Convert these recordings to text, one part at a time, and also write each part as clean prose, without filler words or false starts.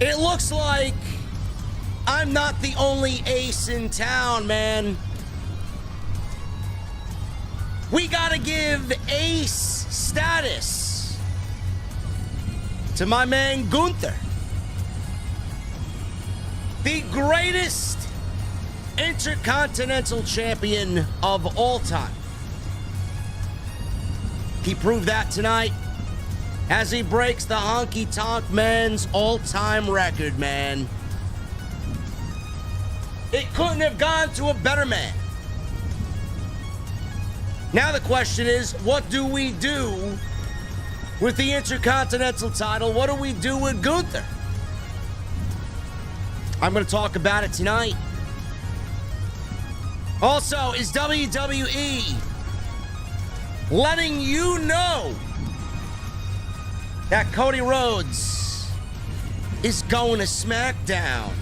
It looks like I'm not the only ace in town, man. We gotta give ace status to my man Gunther. The greatest Intercontinental Champion of all time. He proved that tonight as he breaks the Honky Tonk Man's all-time record, man. It couldn't have gone to a better man. Now the question is, what do we do with the Intercontinental title? What do we do with Gunther? I'm going to talk about it tonight. Also, is WWE letting you know that Cody Rhodes is going to SmackDown?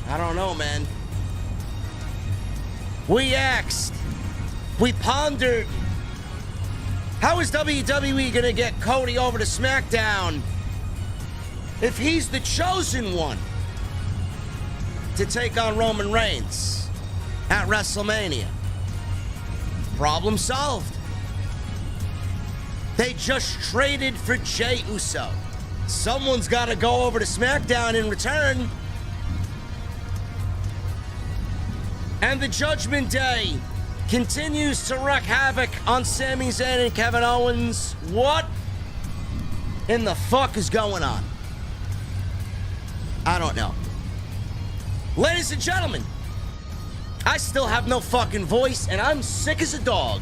I don't know, man. We asked, we pondered, how is WWE going to get Cody over to SmackDown if he's the chosen one to take on Roman Reigns at WrestleMania? Problem solved. They just traded for Jey Uso. Someone's got to go over to SmackDown in return. And the Judgment Day continues to wreak havoc on Sami Zayn and Kevin Owens. What in the fuck is going on? I don't know. Ladies and gentlemen, I still have no fucking voice, and I'm sick as a dog.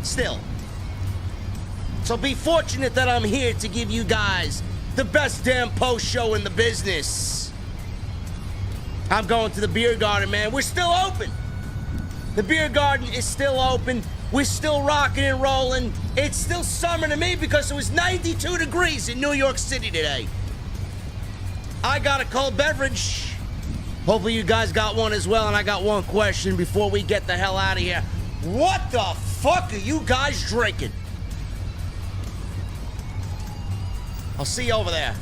Still. So be fortunate that I'm here to give you guys the best damn post show in the business. I'm going to the beer garden, man. We're still open. The beer garden is still open. We're still rocking and rolling. It's still summer to me because it was 92 degrees in New York City today. I got a cold beverage. Hopefully you guys got one as well. And I got one question before we get the hell out of here. What the fuck are you guys drinking? I'll see you over there.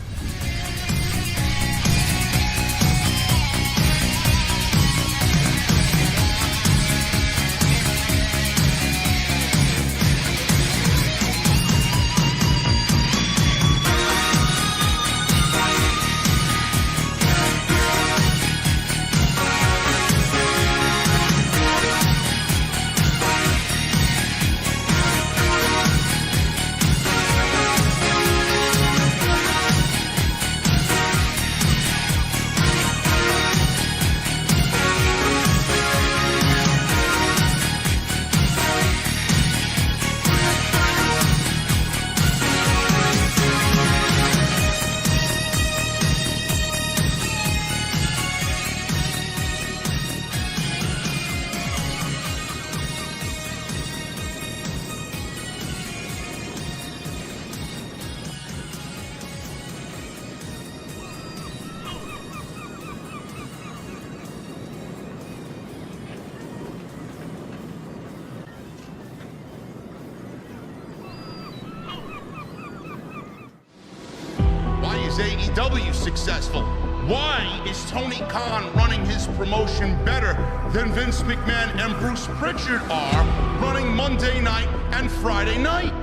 AEW successful? Why is Tony Khan running his promotion better than Vince McMahon and Bruce Pritchard are running Monday night and Friday night?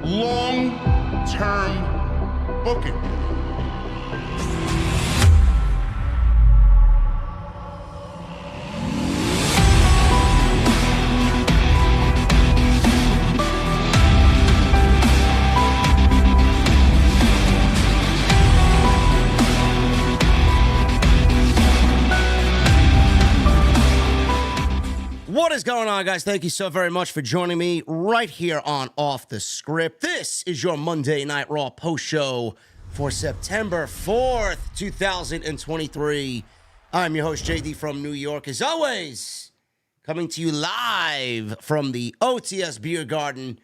Long-term booking. What is going on, guys? Thank you so very much for joining me right here on Off the Script. This is your Monday Night Raw post show for September 4th, 2023. I'm your host, JD from New York, as always, coming to you live from the OTS Beer Garden.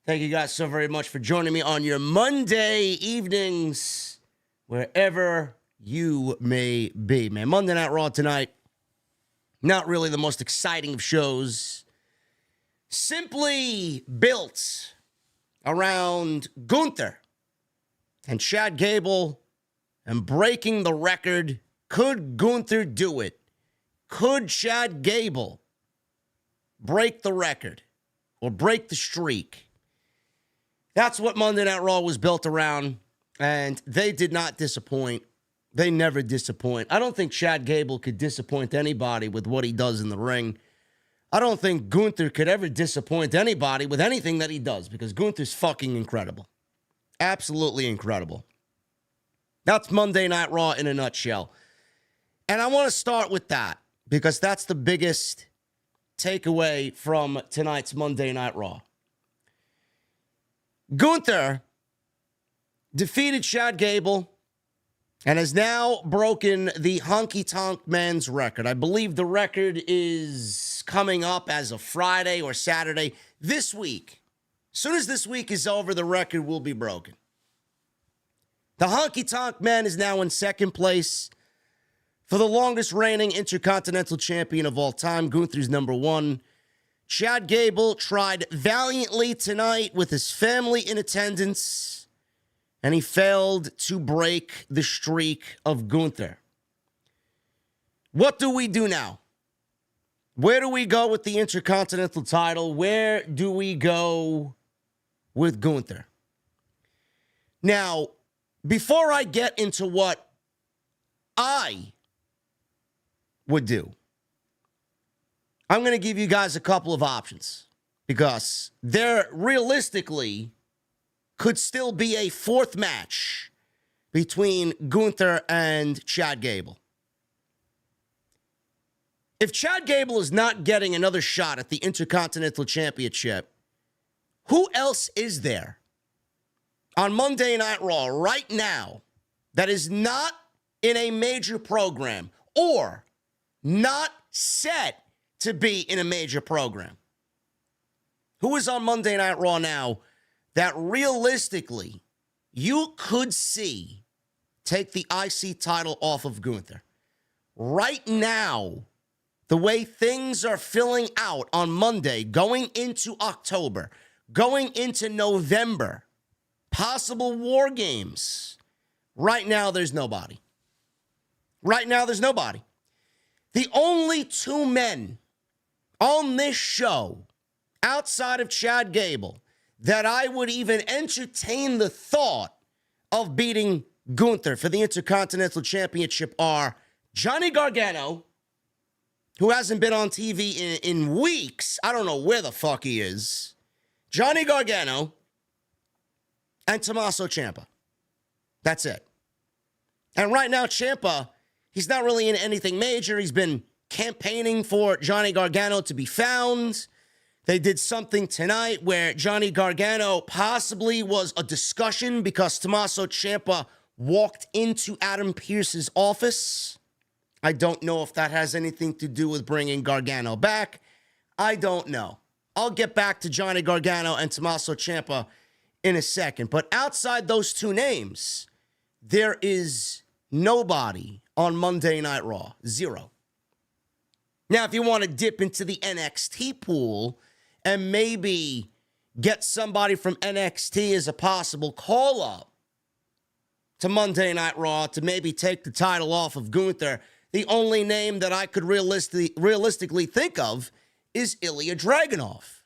Thank you guys so very much for joining me on your Monday evenings, wherever you may be, man. Monday Night Raw tonight. Not really the most exciting of shows. Simply built around Gunther and Chad Gable and breaking the record. Could Gunther do it? Could Chad Gable break the record or break the streak? That's what Monday Night Raw was built around, and they did not disappoint. They never disappoint. I don't think Chad Gable could disappoint anybody with what he does in the ring. I don't think Gunther could ever disappoint anybody with anything that he does, because Gunther's fucking incredible. Absolutely incredible. That's Monday Night Raw in a nutshell. And I want to start with that, because that's the biggest takeaway from tonight's Monday Night Raw. Gunther defeated Chad Gable and has now broken the Honky Tonk Man's record. I believe the record is coming up as of Friday or Saturday this week. As soon as this week is over, the record will be broken. The Honky Tonk Man is now in second place for the longest reigning Intercontinental Champion of all time. Gunther's number one. Chad Gable tried valiantly tonight with his family in attendance, and he failed to break the streak of Gunther. What do we do now? Where do we go with the Intercontinental title? Where do we go with Gunther? Now, before I get into what I would do, I'm going to give you guys a couple of options, because there realistically could still be a fourth match between Gunther and Chad Gable. If Chad Gable is not getting another shot at the Intercontinental Championship, who else is there on Monday Night Raw right now that is not in a major program or not set to be in a major program? Who is on Monday Night Raw now that realistically you could see take the IC title off of Gunther? Right now, the way things are filling out on Monday, going into October, going into November, possible war games, right now there's nobody. Right now there's nobody. The only two men on this show, outside of Chad Gable, that I would even entertain the thought of beating Gunther for the Intercontinental Championship are Johnny Gargano, who hasn't been on TV in weeks. I don't know where the fuck he is. Johnny Gargano and Tommaso Ciampa. That's it. And right now, Ciampa, he's not really in anything major. He's been campaigning for Johnny Gargano to be found. They did something tonight where Johnny Gargano possibly was a discussion because Tommaso Ciampa walked into Adam Pearce's office. I don't know if that has anything to do with bringing Gargano back. I don't know. I'll get back to Johnny Gargano and Tommaso Ciampa in a second. But outside those two names, there is nobody on Monday Night Raw. Zero. Now, if you want to dip into the NXT pool and maybe get somebody from NXT as a possible call-up to Monday Night Raw to maybe take the title off of Gunther, the only name that I could realistically think of is Ilya Dragunov.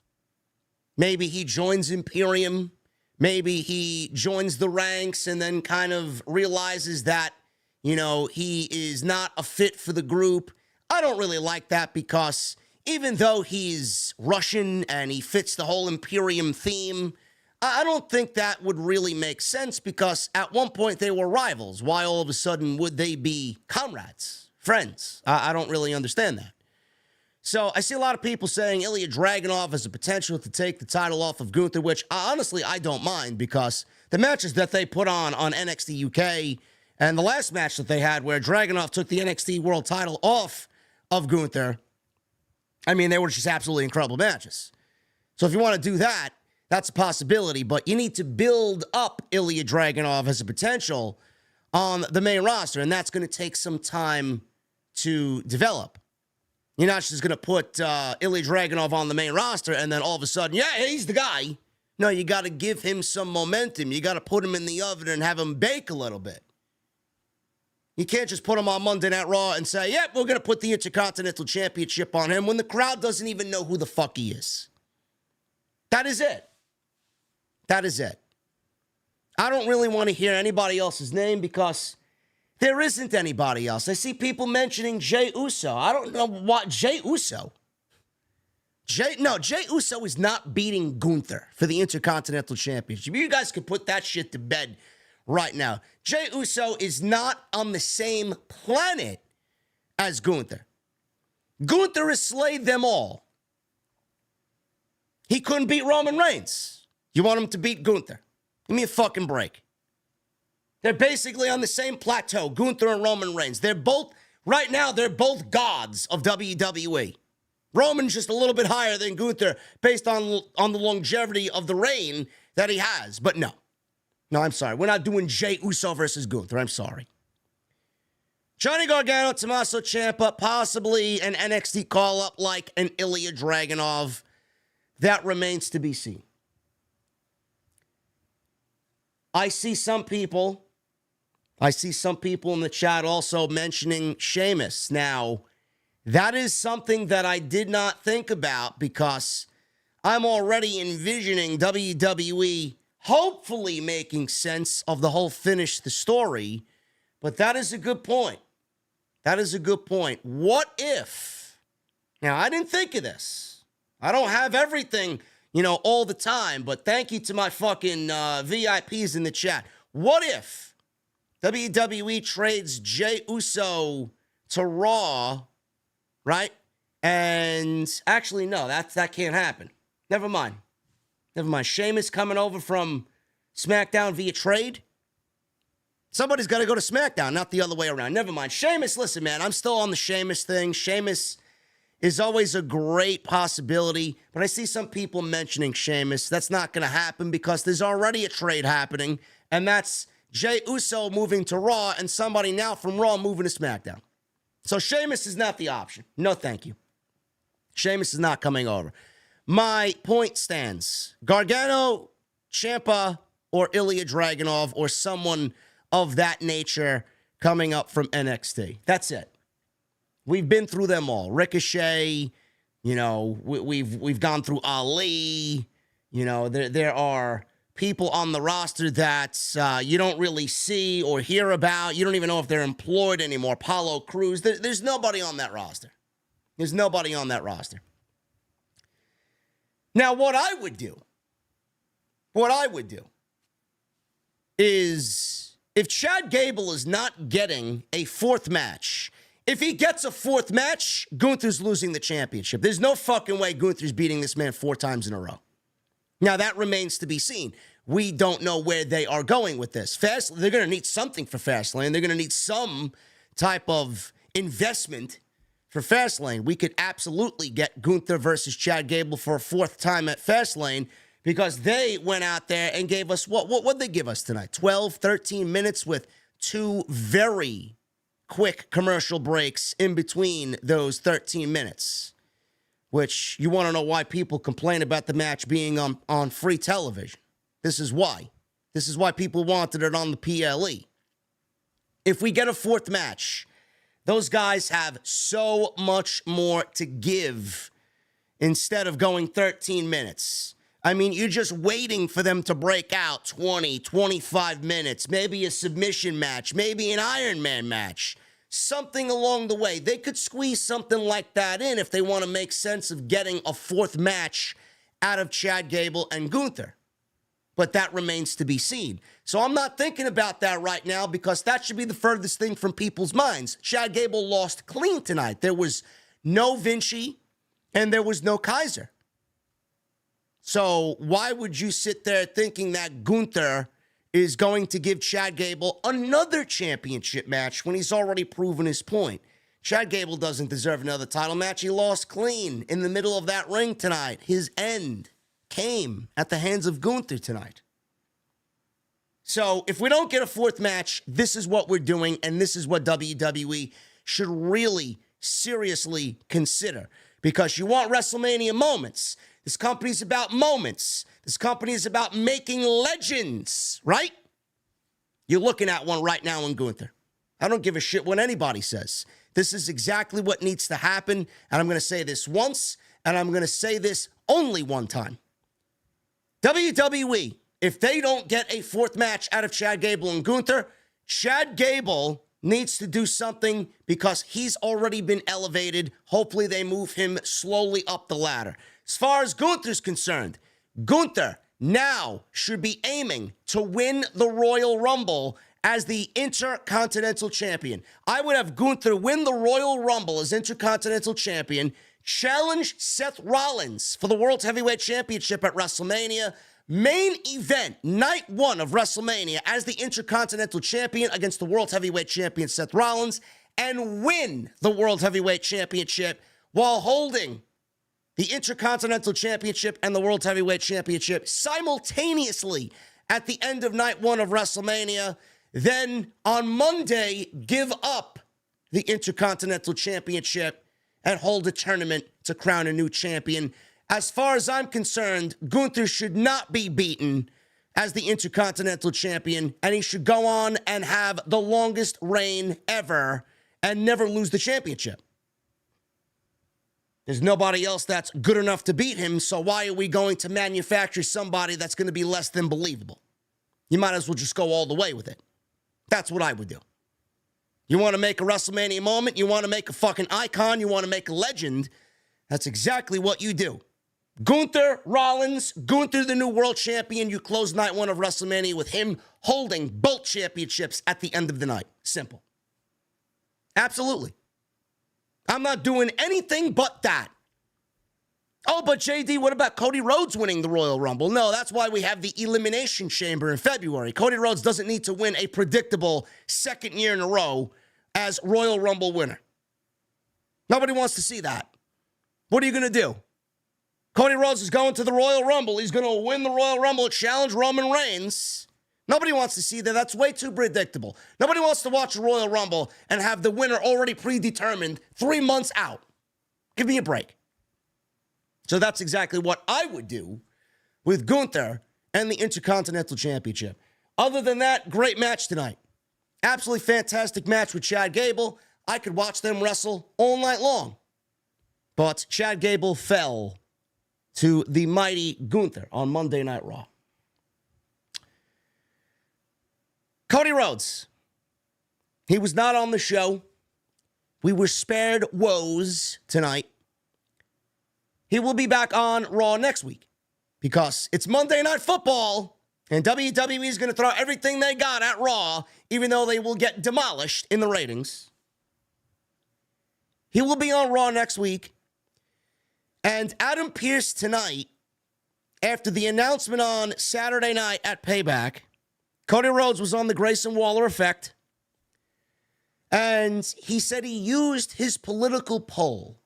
Maybe he joins Imperium. Maybe he joins the ranks and then kind of realizes that, you know, he is not a fit for the group. I don't really like that, because even though he's Russian and he fits the whole Imperium theme, I don't think that would really make sense, because at one point they were rivals. Why all of a sudden would they be comrades, friends? I don't really understand that. So I see a lot of people saying Ilya Dragunov has the potential to take the title off of Gunther, which honestly I don't mind, because the matches that they put on NXT UK and the last match that they had where Dragunov took the NXT World title off of Gunther, I mean, they were just absolutely incredible matches. So if you want to do that, that's a possibility, but you need to build up Ilya Dragunov as a potential on the main roster, and that's going to take some time to develop. You're not just going to put Ilya Dragunov on the main roster and then all of a sudden, yeah, he's the guy. No, you got to give him some momentum. You got to put him in the oven and have him bake a little bit. You can't just put him on Monday Night Raw and say, yep, we're going to put the Intercontinental Championship on him when the crowd doesn't even know who the fuck he is. That is it. That is it. I don't really want to hear anybody else's name because there isn't anybody else. I see people mentioning Jey Uso. I don't know what Jey Uso. Jey Uso is not beating Gunther for the Intercontinental Championship. You guys could put that shit to bed right now. Jey Uso is not on the same planet as Gunther. Gunther has slayed them all. He couldn't beat Roman Reigns. You want him to beat Gunther? Give me a fucking break. They're basically on the same plateau, Gunther and Roman Reigns. Right now, they're both gods of WWE. Roman's just a little bit higher than Gunther based on the longevity of the reign that he has. But no. No, I'm sorry. We're not doing Jey Uso versus Gunther. I'm sorry. Johnny Gargano, Tommaso Ciampa, possibly an NXT call-up like an Ilya Dragunov. That remains to be seen. I see some people in the chat also mentioning Sheamus. Now, that is something that I did not think about because I'm already envisioning WWE hopefully making sense of the whole finish the story. But that is a good point. That is a good point. What if? Now, I didn't think of this. I don't have everything, all the time. But thank you to my fucking VIPs in the chat. What if WWE trades Jey Uso to Raw, right? And actually, no, that can't happen. Never mind. Sheamus coming over from SmackDown via trade. Somebody's got to go to SmackDown, not the other way around. Never mind. Sheamus, listen, man, I'm still on the Sheamus thing. Sheamus is always a great possibility, but I see some people mentioning Sheamus. That's not going to happen because there's already a trade happening, and that's Jey Uso moving to Raw and somebody now from Raw moving to SmackDown. So Sheamus is not the option. No, thank you. Sheamus is not coming over. My point stands. Gargano, Ciampa, or Ilya Dragunov, or someone of that nature coming up from NXT. That's it. We've been through them all. Ricochet, we've gone through Ali. There are people on the roster that you don't really see or hear about. You don't even know if they're employed anymore. Apollo Crews. There's nobody on that roster. There's nobody on that roster. Now, what I would do is if Chad Gable is not getting a fourth match, if he gets a fourth match, Gunther's losing the championship. There's no fucking way Gunther's beating this man 4 times in a row. Now, that remains to be seen. We don't know where they are going with this. They're going to need something for Fastlane. They're going to need some type of investment for Fastlane. We could absolutely get Gunther versus Chad Gable for a 4th time at Fastlane because they went out there and gave us what did they give us tonight? 12, 13 minutes with 2 very quick commercial breaks in between those 13 minutes, which you want to know why people complain about the match being on free television. This is why. This is why people wanted it on the PLE. If we get a 4th match, those guys have so much more to give instead of going 13 minutes. I mean, you're just waiting for them to break out 20, 25 minutes, maybe a submission match, maybe an Iron Man match, something along the way. They could squeeze something like that in if they want to make sense of getting a 4th match out of Chad Gable and Gunther. But that remains to be seen. So I'm not thinking about that right now because that should be the furthest thing from people's minds. Chad Gable lost clean tonight. There was no Vinci and there was no Kaiser. So why would you sit there thinking that Gunther is going to give Chad Gable another championship match when he's already proven his point? Chad Gable doesn't deserve another title match. He lost clean in the middle of that ring tonight. His end came at the hands of Gunther tonight. So if we don't get a 4th match, this is what we're doing, and this is what WWE should really seriously consider. Because you want WrestleMania moments. This company's about moments. This company is about making legends, right? You're looking at one right now in Gunther. I don't give a shit what anybody says. This is exactly what needs to happen, and I'm going to say this once, and I'm going to say this only one time. WWE, if they don't get a fourth match out of Chad Gable and Gunther, Chad Gable needs to do something because he's already been elevated. Hopefully they move him slowly up the ladder. As far as Gunther's concerned, Gunther now should be aiming to win the Royal Rumble as the Intercontinental Champion. I would have Gunther win the Royal Rumble as Intercontinental Champion, challenge Seth Rollins for the World Heavyweight Championship at WrestleMania, main event, night one of WrestleMania as the Intercontinental Champion against the World Heavyweight Champion Seth Rollins, and win the World Heavyweight Championship while holding the Intercontinental Championship and the World Heavyweight Championship simultaneously at the end of night one of WrestleMania. Then on Monday, give up the Intercontinental Championship and hold a tournament to crown a new champion. As far as I'm concerned, Gunther should not be beaten as the Intercontinental Champion, and he should go on and have the longest reign ever and never lose the championship. There's nobody else that's good enough to beat him, so why are we going to manufacture somebody that's going to be less than believable? You might as well just go all the way with it. That's what I would do. You want to make a WrestleMania moment? You want to make a fucking icon? You want to make a legend? That's exactly what you do. Gunther, Rollins, Gunther the new world champion. You close night one of WrestleMania with him holding both championships at the end of the night. Simple. Absolutely. I'm not doing anything but that. Oh, but JD, what about Cody Rhodes winning the Royal Rumble? No, that's why we have the Elimination Chamber in February. Cody Rhodes doesn't need to win a predictable second year in a row as Royal Rumble winner. Nobody wants to see that. What are you going to do? Cody Rhodes is going to the Royal Rumble. He's going to win the Royal Rumble, challenge Roman Reigns. Nobody wants to see that. That's way too predictable. Nobody wants to watch a Royal Rumble and have the winner already predetermined 3 months out. Give me a break. So that's exactly what I would do with Gunther and the Intercontinental Championship. Other than that, great match tonight. Absolutely fantastic match with Chad Gable. I could watch them wrestle all night long. But Chad Gable fell to the mighty Gunther on Monday Night Raw. Cody Rhodes. He was not on the show. We were spared woes tonight. He will be back on Raw next week because it's Monday Night Football and WWE is going to throw everything they got at Raw, even though they will get demolished in the ratings. He will be on Raw next week. And Adam Pearce tonight, after the announcement on Saturday night at Payback, Cody Rhodes was on the Grayson Waller effect. And he said he used his political pull,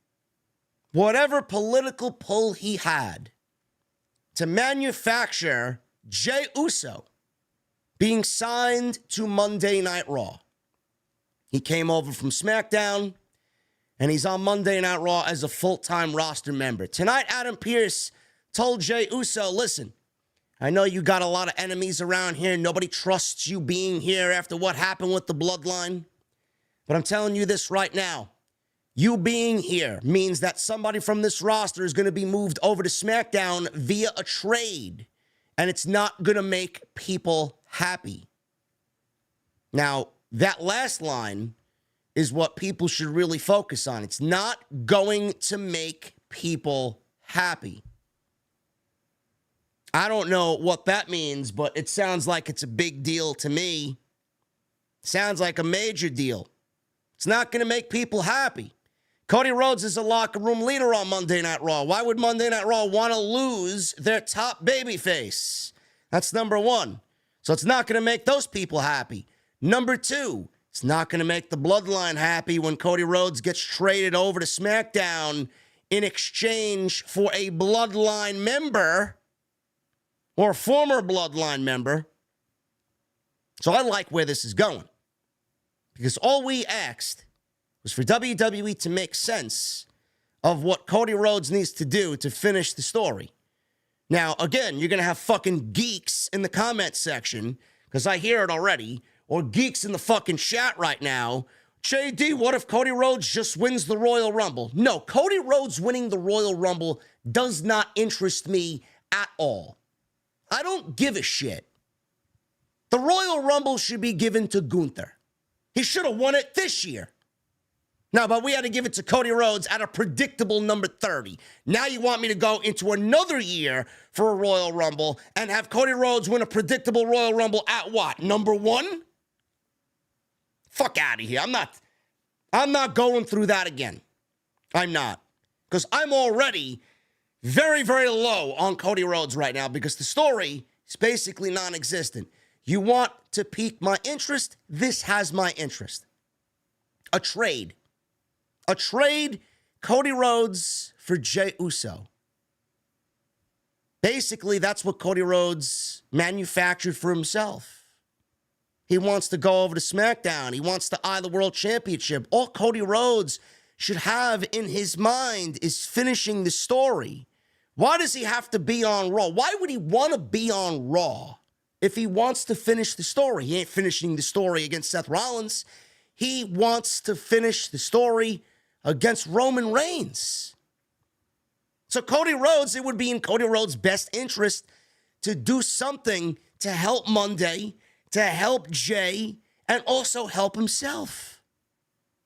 whatever political pull he had, to manufacture Jey Uso being signed to Monday Night Raw. He came over from SmackDown, and he's on Monday Night Raw as a full-time roster member. Tonight, Adam Pearce told Jey Uso, listen, I know you got a lot of enemies around here. Nobody trusts you being here after what happened with the bloodline. But I'm telling you this right now. You being here means that somebody from this roster is going to be moved over to SmackDown via a trade, and it's not going to make people happy. Now, that last line is what people should really focus on. It's not going to make people happy. I don't know what that means, but it sounds like it's a big deal to me. Sounds like a major deal. It's not going to make people happy. Cody Rhodes is a locker room leader on Monday Night Raw. Why would Monday Night Raw want to lose their top babyface? That's number one. So it's not going to make those people happy. Number two, it's not going to make the bloodline happy when Cody Rhodes gets traded over to SmackDown in exchange for a bloodline member or former bloodline member. So I like where this is going. Because all we asked was for WWE to make sense of what Cody Rhodes needs to do to finish the story. Now, again, you're going to have fucking geeks in the comment section, because I hear it already, or geeks in the fucking chat right now, JD, what if Cody Rhodes just wins the Royal Rumble? No, Cody Rhodes winning the Royal Rumble does not interest me at all. I don't give a shit. The Royal Rumble should be given to Gunther. He should have won it this year. No, but we had to give it to Cody Rhodes at a predictable number 30. Now you want me to go into another year for a Royal Rumble and have Cody Rhodes win a predictable Royal Rumble at what? Number 1? Fuck out of here. I'm not going through that again. I'm not. Because I'm already very, very low on Cody Rhodes right now because the story is basically non-existent. You want to pique my interest? This has my interest. A trade. A trade, Cody Rhodes for Jey Uso. Basically, that's what Cody Rhodes manufactured for himself. He wants to go over to SmackDown. He wants to eye the World Championship. All Cody Rhodes should have in his mind is finishing the story. Why does he have to be on Raw? Why would he want to be on Raw if he wants to finish the story? He ain't finishing the story against Seth Rollins. He wants to finish the story against Roman Reigns. So Cody Rhodes, it would be in Cody Rhodes' best interest to do something to help Monday, to help Jey, and also help himself.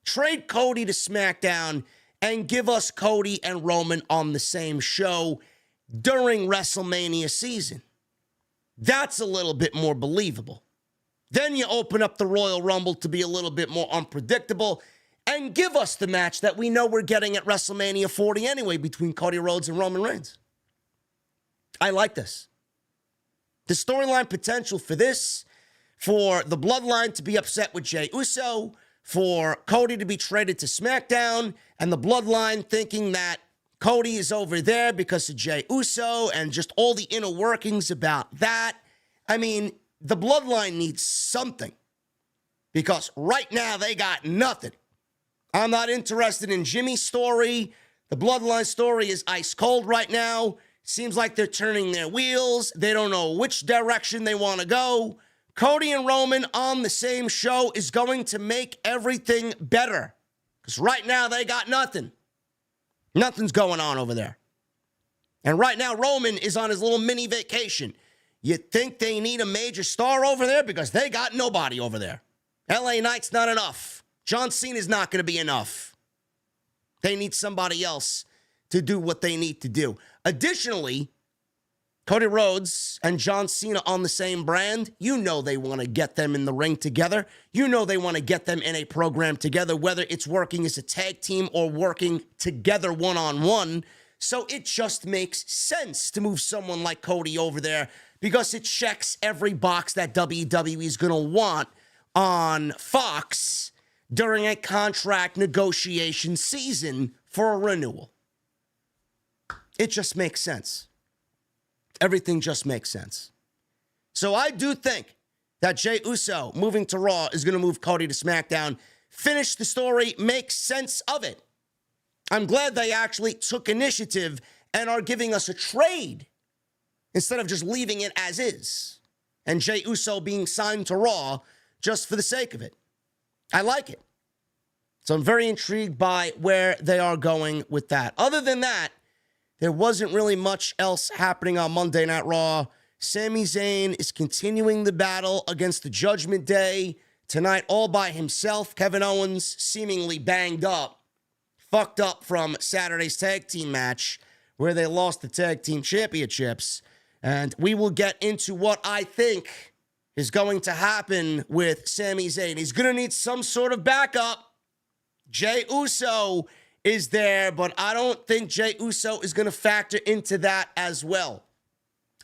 Trade Cody to SmackDown and give us Cody and Roman on the same show during WrestleMania season. That's a little bit more believable. Then you open up the Royal Rumble to be a little bit more unpredictable and give us the match that we know we're getting at WrestleMania 40 anyway between Cody Rhodes and Roman Reigns. I like this. The storyline potential for this, for the Bloodline to be upset with Jey Uso, for Cody to be traded to SmackDown, and the Bloodline thinking that Cody is over there because of Jey Uso, and just all the inner workings about that. I mean, the Bloodline needs something because right now they got nothing. I'm not interested in Jimmy's story. The Bloodline story is ice cold right now. Seems like they're turning their wheels. They don't know which direction they want to go. Cody and Roman on the same show is going to make everything better. Because right now they got nothing. Nothing's going on over there. And right now Roman is on his little mini vacation. You think they need a major star over there? Because they got nobody over there. LA Knight's not enough. John Cena's not going to be enough. They need somebody else to do what they need to do. Additionally, Cody Rhodes and John Cena on the same brand, you know they want to get them in the ring together. You know they want to get them in a program together, whether it's working as a tag team or working together one-on-one. So it just makes sense to move someone like Cody over there because it checks every box that WWE is going to want on Fox during a contract negotiation season for a renewal. It just makes sense. Everything just makes sense. So I do think that Jey Uso moving to Raw is going to move Cody to SmackDown. Finish the story, make sense of it. I'm glad they actually took initiative and are giving us a trade instead of just leaving it as is. And Jey Uso being signed to Raw just for the sake of it. I like it. So I'm very intrigued by where they are going with that. Other than that, there wasn't really much else happening on Monday Night Raw. Sami Zayn is continuing the battle against the Judgment Day tonight all by himself. Kevin Owens seemingly banged up, fucked up from Saturday's tag team match where they lost the tag team championships. And we will get into what I think is going to happen with Sami Zayn. He's going to need some sort of backup. Jey Uso is there, but I don't think Jey Uso is going to factor into that as well.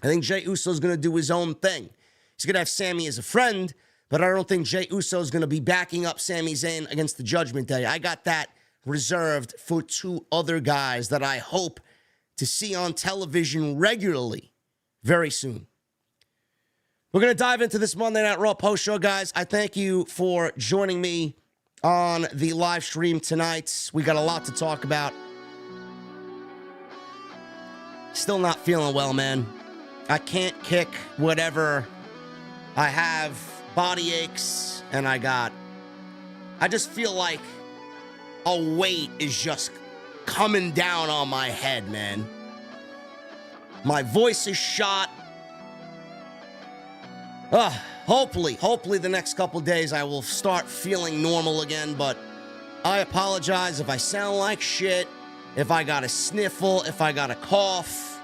I think Jey Uso is going to do his own thing. He's going to have Sami as a friend, but I don't think Jey Uso is going to be backing up Sami Zayn against the Judgment Day. I got that reserved for two other guys that I hope to see on television regularly very soon. We're going to dive into this Monday Night Raw post show, guys. I thank you for joining me on the live stream tonight. We got a lot to talk about. Still not feeling well, man. I can't kick whatever I have body aches, and I just feel like a weight is just coming down on my head, man. My voice is shot. Hopefully the next couple days I will start feeling normal again, but I apologize if I sound like shit, if I got a sniffle, if I got a cough.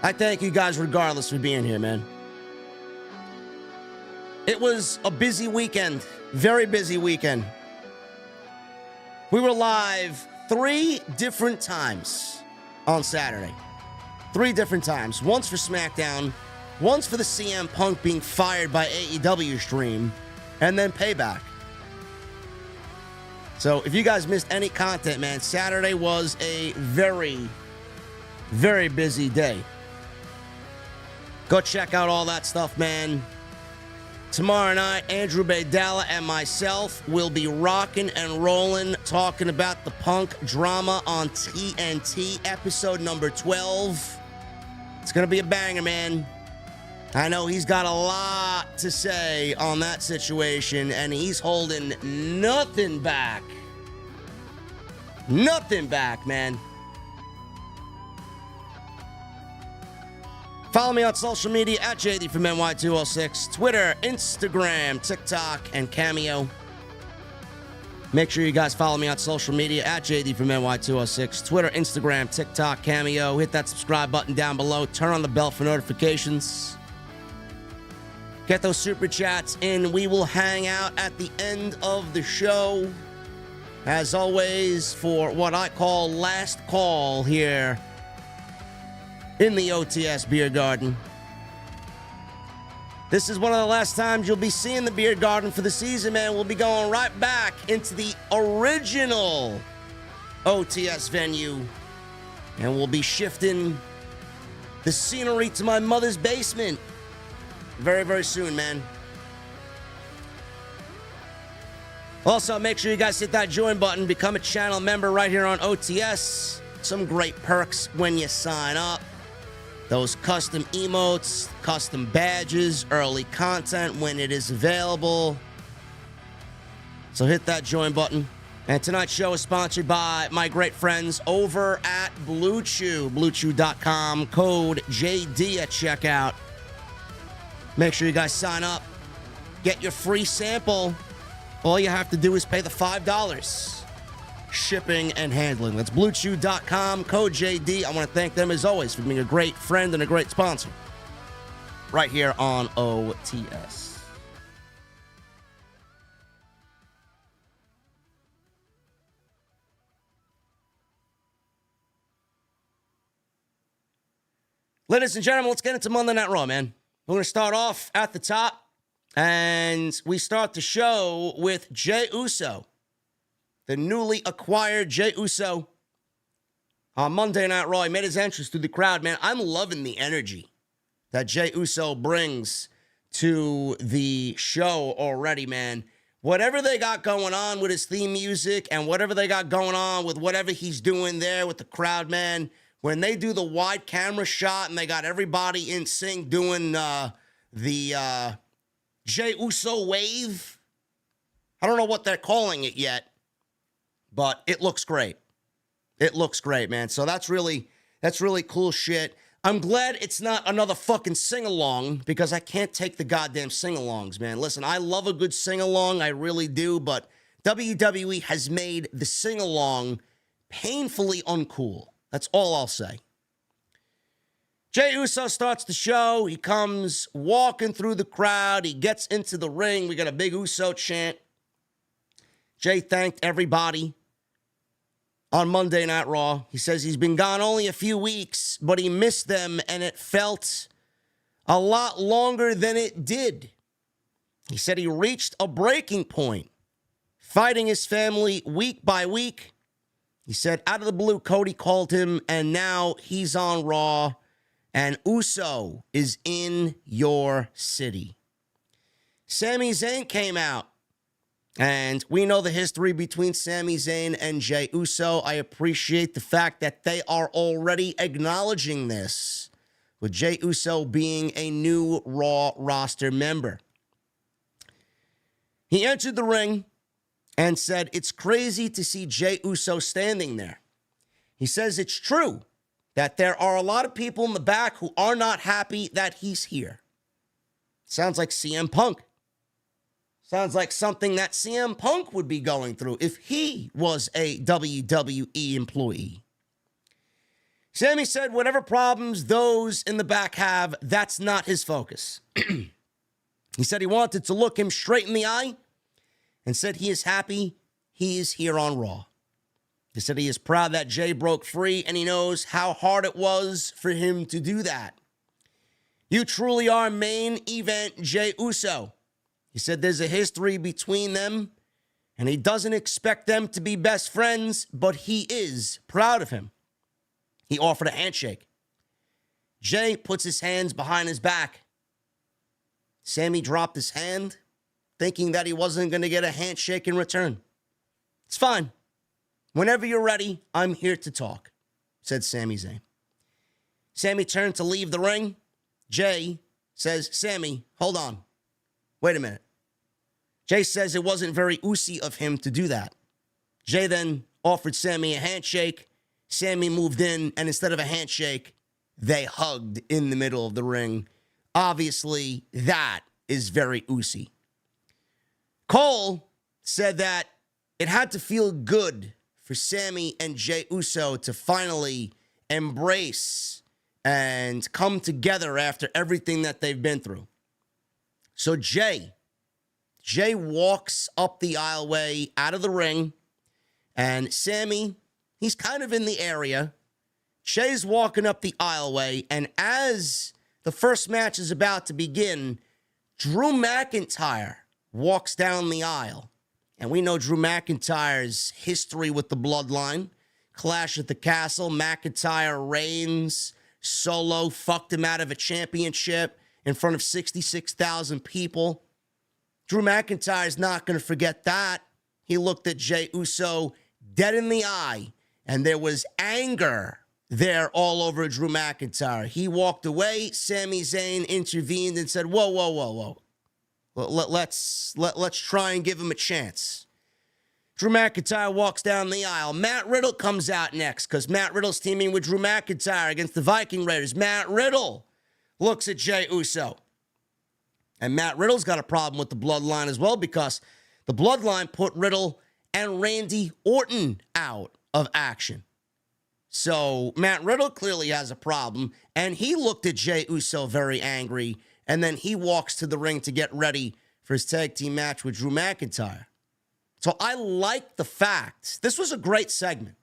I thank you guys regardless for being here, man. It was a busy weekend, very busy weekend. We were live 3 different times on Saturday. 3 different times. Once for SmackDown, once for the CM Punk being fired by AEW stream, and then Payback. So if you guys missed any content, man, Saturday was a very, very busy day. Go check out all that stuff, man. Tomorrow night, Andrew Baydala and myself will be rocking and rolling, talking about the Punk drama on TNT, episode number 12. It's going to be a banger, man. I know he's got a lot to say on that situation, and he's holding nothing back. Nothing back, man. Follow me on social media at JDfromNY206, Twitter, Instagram, TikTok, and Cameo. Make sure you guys follow me on social media at JDfromNY206, Twitter, Instagram, TikTok, Cameo. Hit that subscribe button down below. Turn on the bell for notifications. Get those super chats in. We will hang out at the end of the show. As always, for what I call last call here in the OTS Beer Garden. This is one of the last times you'll be seeing the Beer Garden for the season, man. We'll be going right back into the original OTS venue, and we'll be shifting the scenery to my mother's basement very, very soon, man. Also, make sure you guys hit that join button, become a channel member right here on OTS. Some great perks when you sign up. Those custom emotes, custom badges, early content when it is available. So hit that join button. And tonight's show is sponsored by my great friends over at Blue Chew. BlueChew.com, code JD at checkout. Make sure you guys sign up. Get your free sample. All you have to do is pay the $5. Shipping and handling. That's BlueChew.com, code JD. I want to thank them as always for being a great friend and a great sponsor right here on OTS. Ladies and gentlemen, let's get into Monday Night Raw, man. We're going to start off at the top, and we start the show with Jey Uso. The newly acquired Jey Uso on Monday Night Raw. He made his entrance through the crowd, man. I'm loving the energy that Jey Uso brings to the show already, man. Whatever they got going on with his theme music and whatever they got going on with whatever he's doing there with the crowd, man, when they do the wide camera shot and they got everybody in sync doing the Jey Uso wave, I don't know what they're calling it yet. But it looks great. It looks great, man. So that's really cool shit. I'm glad it's not another fucking sing-along because I can't take the goddamn sing-alongs, man. Listen, I love a good sing-along. I really do. But WWE has made the sing-along painfully uncool. That's all I'll say. Jey Uso starts the show. He comes walking through the crowd. He gets into the ring. We got a big Uso chant. Jey thanked everybody on Monday Night Raw. He says he's been gone only a few weeks, but he missed them, and it felt a lot longer than it did. He said he reached a breaking point, fighting his family week by week. He said out of the blue, Cody called him, and now he's on Raw, and Uso is in your city. Sami Zayn came out. And we know the history between Sami Zayn and Jey Uso. I appreciate the fact that they are already acknowledging this with Jey Uso being a new Raw roster member. He entered the ring and said, "It's crazy to see Jey Uso standing there." He says it's true that there are a lot of people in the back who are not happy that he's here. Sounds like CM Punk. Sounds like something that CM Punk would be going through if he was a WWE employee. Sami said whatever problems those in the back have, that's not his focus. He said he wanted to look him straight in the eye and said he is happy he is here on Raw. He said he is proud that Jey broke free and he knows how hard it was for him to do that. "You truly are main event Jey Uso." He said there's a history between them and he doesn't expect them to be best friends, but he is proud of him. He offered a handshake. Jey puts his hands behind his back. Sami dropped his hand, thinking that he wasn't going to get a handshake in return. "It's fine. Whenever you're ready, I'm here to talk," said Sami Zayn. Sami turned to leave the ring. Jey says, "Sami, hold on. Wait a minute." Jey says it wasn't very Usy of him to do that. Jey then offered Sami a handshake. Sami moved in, and instead of a handshake, they hugged in the middle of the ring. Obviously, that is very Usy. Cole said that it had to feel good for Sami and Jey Uso to finally embrace and come together after everything that they've been through. So Jey walks up the aisleway out of the ring, and Sami, he's kind of in the area. Jey's walking up the aisleway, and as the first match is about to begin, Drew McIntyre walks down the aisle. And we know Drew McIntyre's history with the Bloodline. Clash at the Castle, McIntyre reigns, Solo fucked him out of a championship in front of 66,000 people. Drew McIntyre's not going to forget that. He looked at Jey Uso dead in the eye, and there was anger there all over Drew McIntyre. He walked away. Sami Zayn intervened and said, whoa. Let's try and give him a chance. Drew McIntyre walks down the aisle. Matt Riddle comes out next because Matt Riddle's teaming with Drew McIntyre against the Viking Raiders. Matt Riddle looks at Jey Uso. And Matt Riddle's got a problem with the Bloodline as well because the Bloodline put Riddle and Randy Orton out of action. So Matt Riddle clearly has a problem, and he looked at Jey Uso very angry, and then he walks to the ring to get ready for his tag team match with Drew McIntyre. So I like the fact, this was a great segment.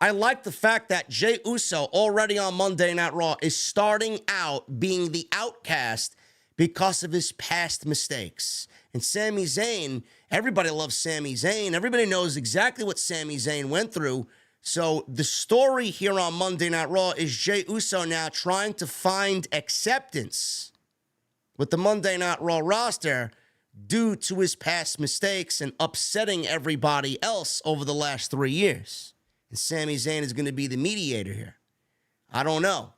I like the fact that Jey Uso already on Monday Night Raw is starting out being the outcast because of his past mistakes. And Sami Zayn, everybody loves Sami Zayn. Everybody knows exactly what Sami Zayn went through. So the story here on Monday Night Raw is Jey Uso now trying to find acceptance with the Monday Night Raw roster due to his past mistakes and upsetting everybody else over the last 3 years. And Sami Zayn is going to be the mediator here. I don't know.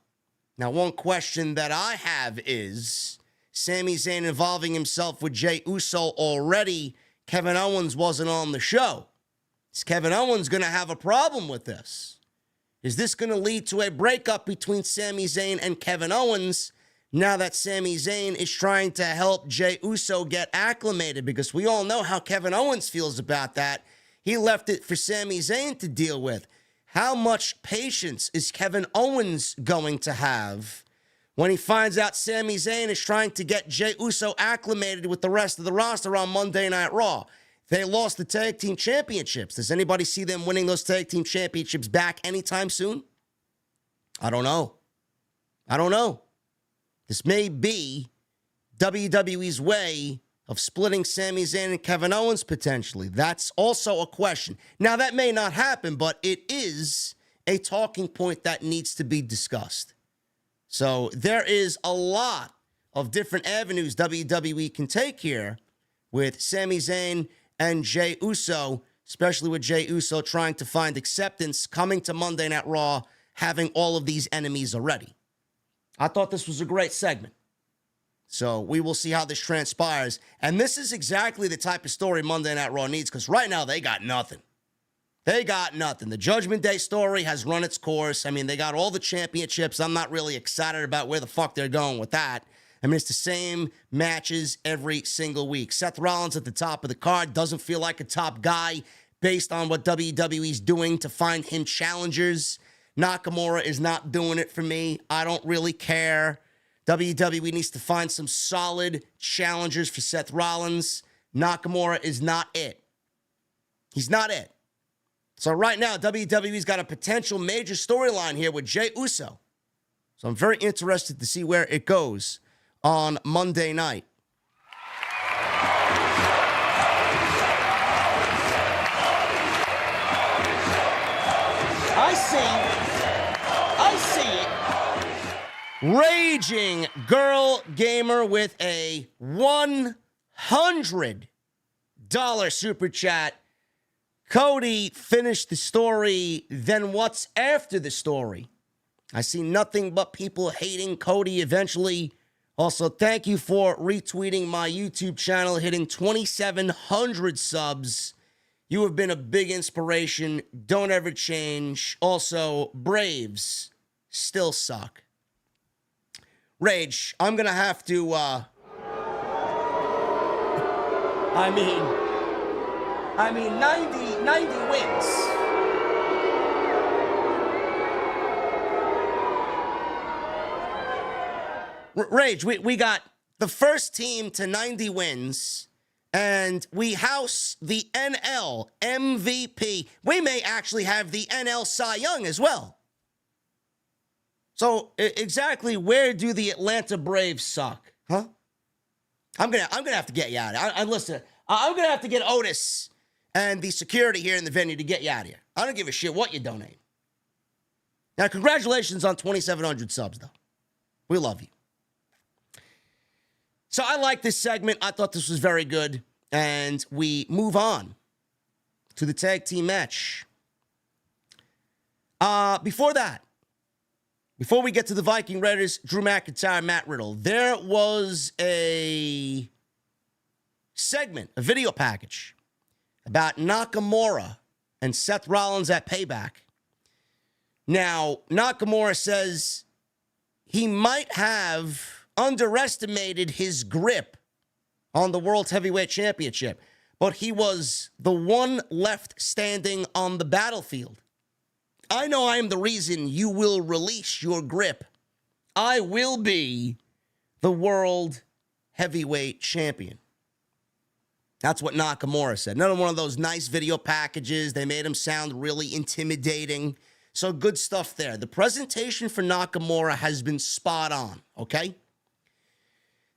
Now, one question that I have is, Sami Zayn involving himself with Jey Uso already, Kevin Owens wasn't on the show. Is Kevin Owens going to have a problem with this? Is this going to lead to a breakup between Sami Zayn and Kevin Owens now that Sami Zayn is trying to help Jey Uso get acclimated? Because we all know how Kevin Owens feels about that. He left it for Sami Zayn to deal with. How much patience is Kevin Owens going to have when he finds out Sami Zayn is trying to get Jey Uso acclimated with the rest of the roster on Monday Night Raw? They lost the tag team championships. Does anybody see them winning those tag team championships back anytime soon? I don't know. This may be WWE's way of splitting Sami Zayn and Kevin Owens potentially. That's also a question. Now, that may not happen, but it is a talking point that needs to be discussed. So there is a lot of different avenues WWE can take here with Sami Zayn and Jey Uso, especially with Jey Uso trying to find acceptance coming to Monday Night Raw, having all of these enemies already. I thought this was a great segment. So we will see how this transpires. And this is exactly the type of story Monday Night Raw needs, because right now they got nothing. They got nothing. The Judgment Day story has run its course. I mean, they got all the championships. I'm not really excited about where the fuck they're going with that. I mean, it's the same matches every single week. Seth Rollins at the top of the card doesn't feel like a top guy based on what WWE's doing to find him challengers. Nakamura is not doing it for me. I don't really care. WWE needs to find some solid challengers for Seth Rollins. Nakamura is not it. He's not it. So right now, WWE's got a potential major storyline here with Jey Uso. So I'm very interested to see where it goes on Monday night. I see it. Raging Girl Gamer with a $100 super chat. Cody finished the story, then what's after the story? I see nothing but people hating Cody eventually. Also, thank you for retweeting my YouTube channel, hitting 2,700 subs. You have been a big inspiration. Don't ever change. Also, Braves still suck. Rage, I'm going to have to, I mean, 90 wins. Rage, we got the first team to 90 wins, and we house the NL MVP. We may actually have the NL Cy Young as well. So exactly where do the Atlanta Braves suck? Huh? I'm gonna have to get you out of here. Listen, I'm gonna have to get Otis and the security here in the venue to get you out of here. I don't give a shit what you donate. Now, congratulations on 2,700 subs, though. We love you. So I like this segment. I thought this was very good. And we move on to the tag team match. Before we get to the Viking Raiders, Drew McIntyre, Matt Riddle, there was a segment, a video package about Nakamura and Seth Rollins at Payback. Now, Nakamura says he might have underestimated his grip on the World Heavyweight Championship, but he was the one left standing on the battlefield. I know I am the reason you will release your grip. I will be the World Heavyweight Champion. That's what Nakamura said. Another one of those nice video packages. They made him sound really intimidating. So good stuff there. The presentation for Nakamura has been spot on, okay?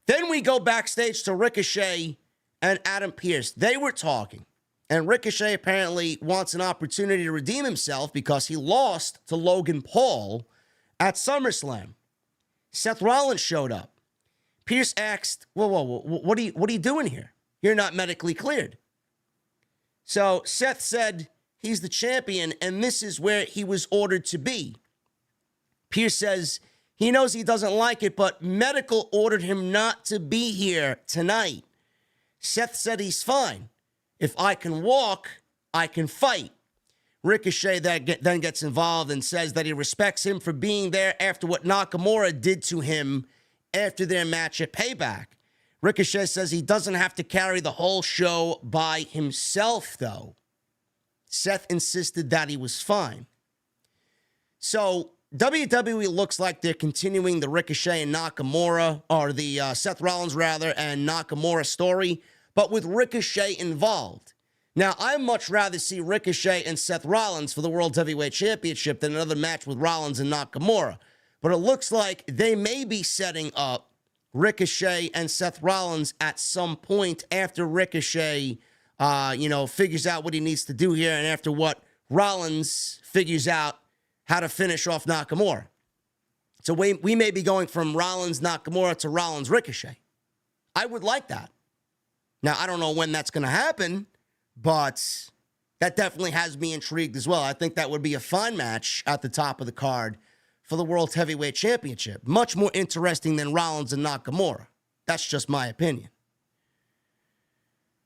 Then we go backstage to Ricochet and Adam Pearce. They were talking, and Ricochet apparently wants an opportunity to redeem himself because he lost to Logan Paul at SummerSlam. Seth Rollins showed up. Pearce asked, whoa, what are you doing here? You're not medically cleared. So Seth said he's the champion, and this is where he was ordered to be. Pearce says he knows he doesn't like it, but medical ordered him not to be here tonight. Seth said he's fine. If I can walk, I can fight. Ricochet then gets involved and says that he respects him for being there after what Nakamura did to him after their match at Payback. Ricochet says he doesn't have to carry the whole show by himself, though. Seth insisted that he was fine. So WWE looks like they're continuing the Ricochet and Nakamura, or the Seth Rollins, rather, and Nakamura story, but with Ricochet involved. Now, I'd much rather see Ricochet and Seth Rollins for the World Heavyweight Championship than another match with Rollins and Nakamura. But it looks like they may be setting up Ricochet and Seth Rollins at some point after Ricochet, figures out what he needs to do here, and after what Rollins figures out how to finish off Nakamura. So we may be going from Rollins Nakamura to Rollins Ricochet. I would like that. Now, I don't know when that's going to happen, but that definitely has me intrigued as well. I think that would be a fun match at the top of the card for the World Heavyweight Championship. Much more interesting than Rollins and Nakamura. That's just my opinion.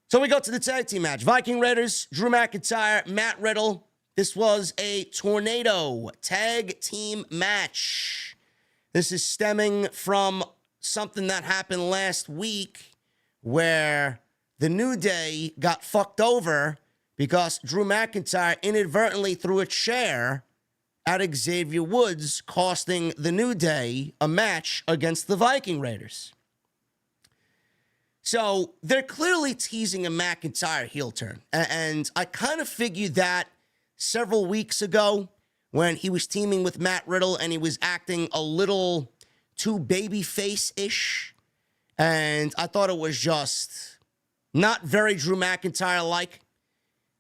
So we go to the tag team match. Viking Raiders, Drew McIntyre, Matt Riddle. This was a tornado tag team match. This is stemming from something that happened last week where the New Day got fucked over because Drew McIntyre inadvertently threw a chair at Xavier Woods, costing the New Day a match against the Viking Raiders. So they're clearly teasing a McIntyre heel turn. And I kind of figured that several weeks ago when he was teaming with Matt Riddle and he was acting a little too babyface-ish. And I thought it was just not very Drew McIntyre-like.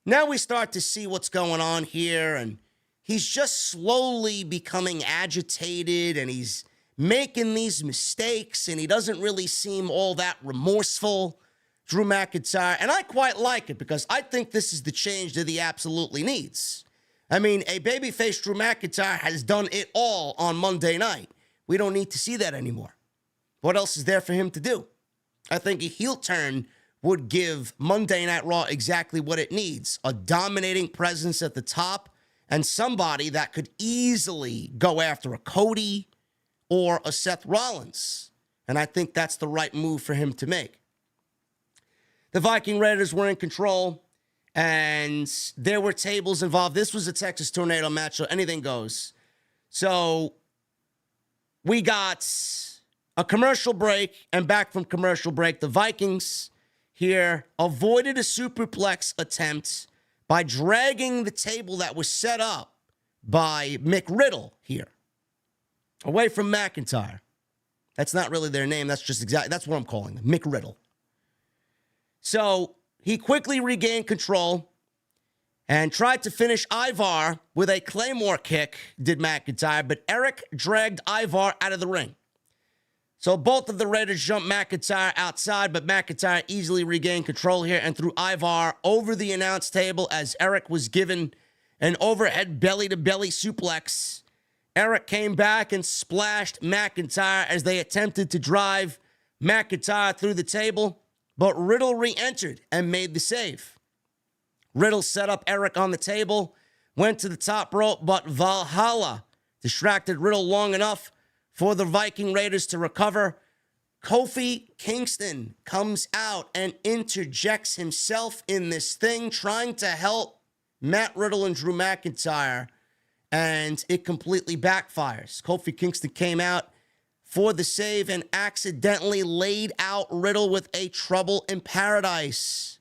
Now we start to see what's going on here, and he's just slowly becoming agitated, and he's making these mistakes, and he doesn't really seem all that remorseful, Drew McIntyre. And I quite like it because I think this is the change that he absolutely needs. I mean, a babyface Drew McIntyre has done it all on Monday night. We don't need to see that anymore. What else is there for him to do? I think a heel turn would give Monday Night Raw exactly what it needs. A dominating presence at the top and somebody that could easily go after a Cody or a Seth Rollins. And I think that's the right move for him to make. The Viking Raiders were in control, and there were tables involved. This was a Texas Tornado match, so anything goes. So we got a commercial break, and back from commercial break, the Vikings here avoided a superplex attempt by dragging the table that was set up by McRiddle here away from McIntyre. That's not really their name. That's what I'm calling them, McRiddle. So he quickly regained control and tried to finish Ivar with a Claymore kick, did McIntyre, but Eric dragged Ivar out of the ring. So both of the Raiders jumped McIntyre outside, but McIntyre easily regained control here and threw Ivar over the announce table as Eric was given an overhead belly-to-belly suplex. Eric came back and splashed McIntyre as they attempted to drive McIntyre through the table, but Riddle re-entered and made the save. Riddle set up Eric on the table, went to the top rope, but Valhalla distracted Riddle long enough for the Viking Raiders to recover. Kofi Kingston comes out and interjects himself in this thing, trying to help Matt Riddle and Drew McIntyre, and it completely backfires. Kofi Kingston came out for the save and accidentally laid out Riddle with a Trouble in Paradise.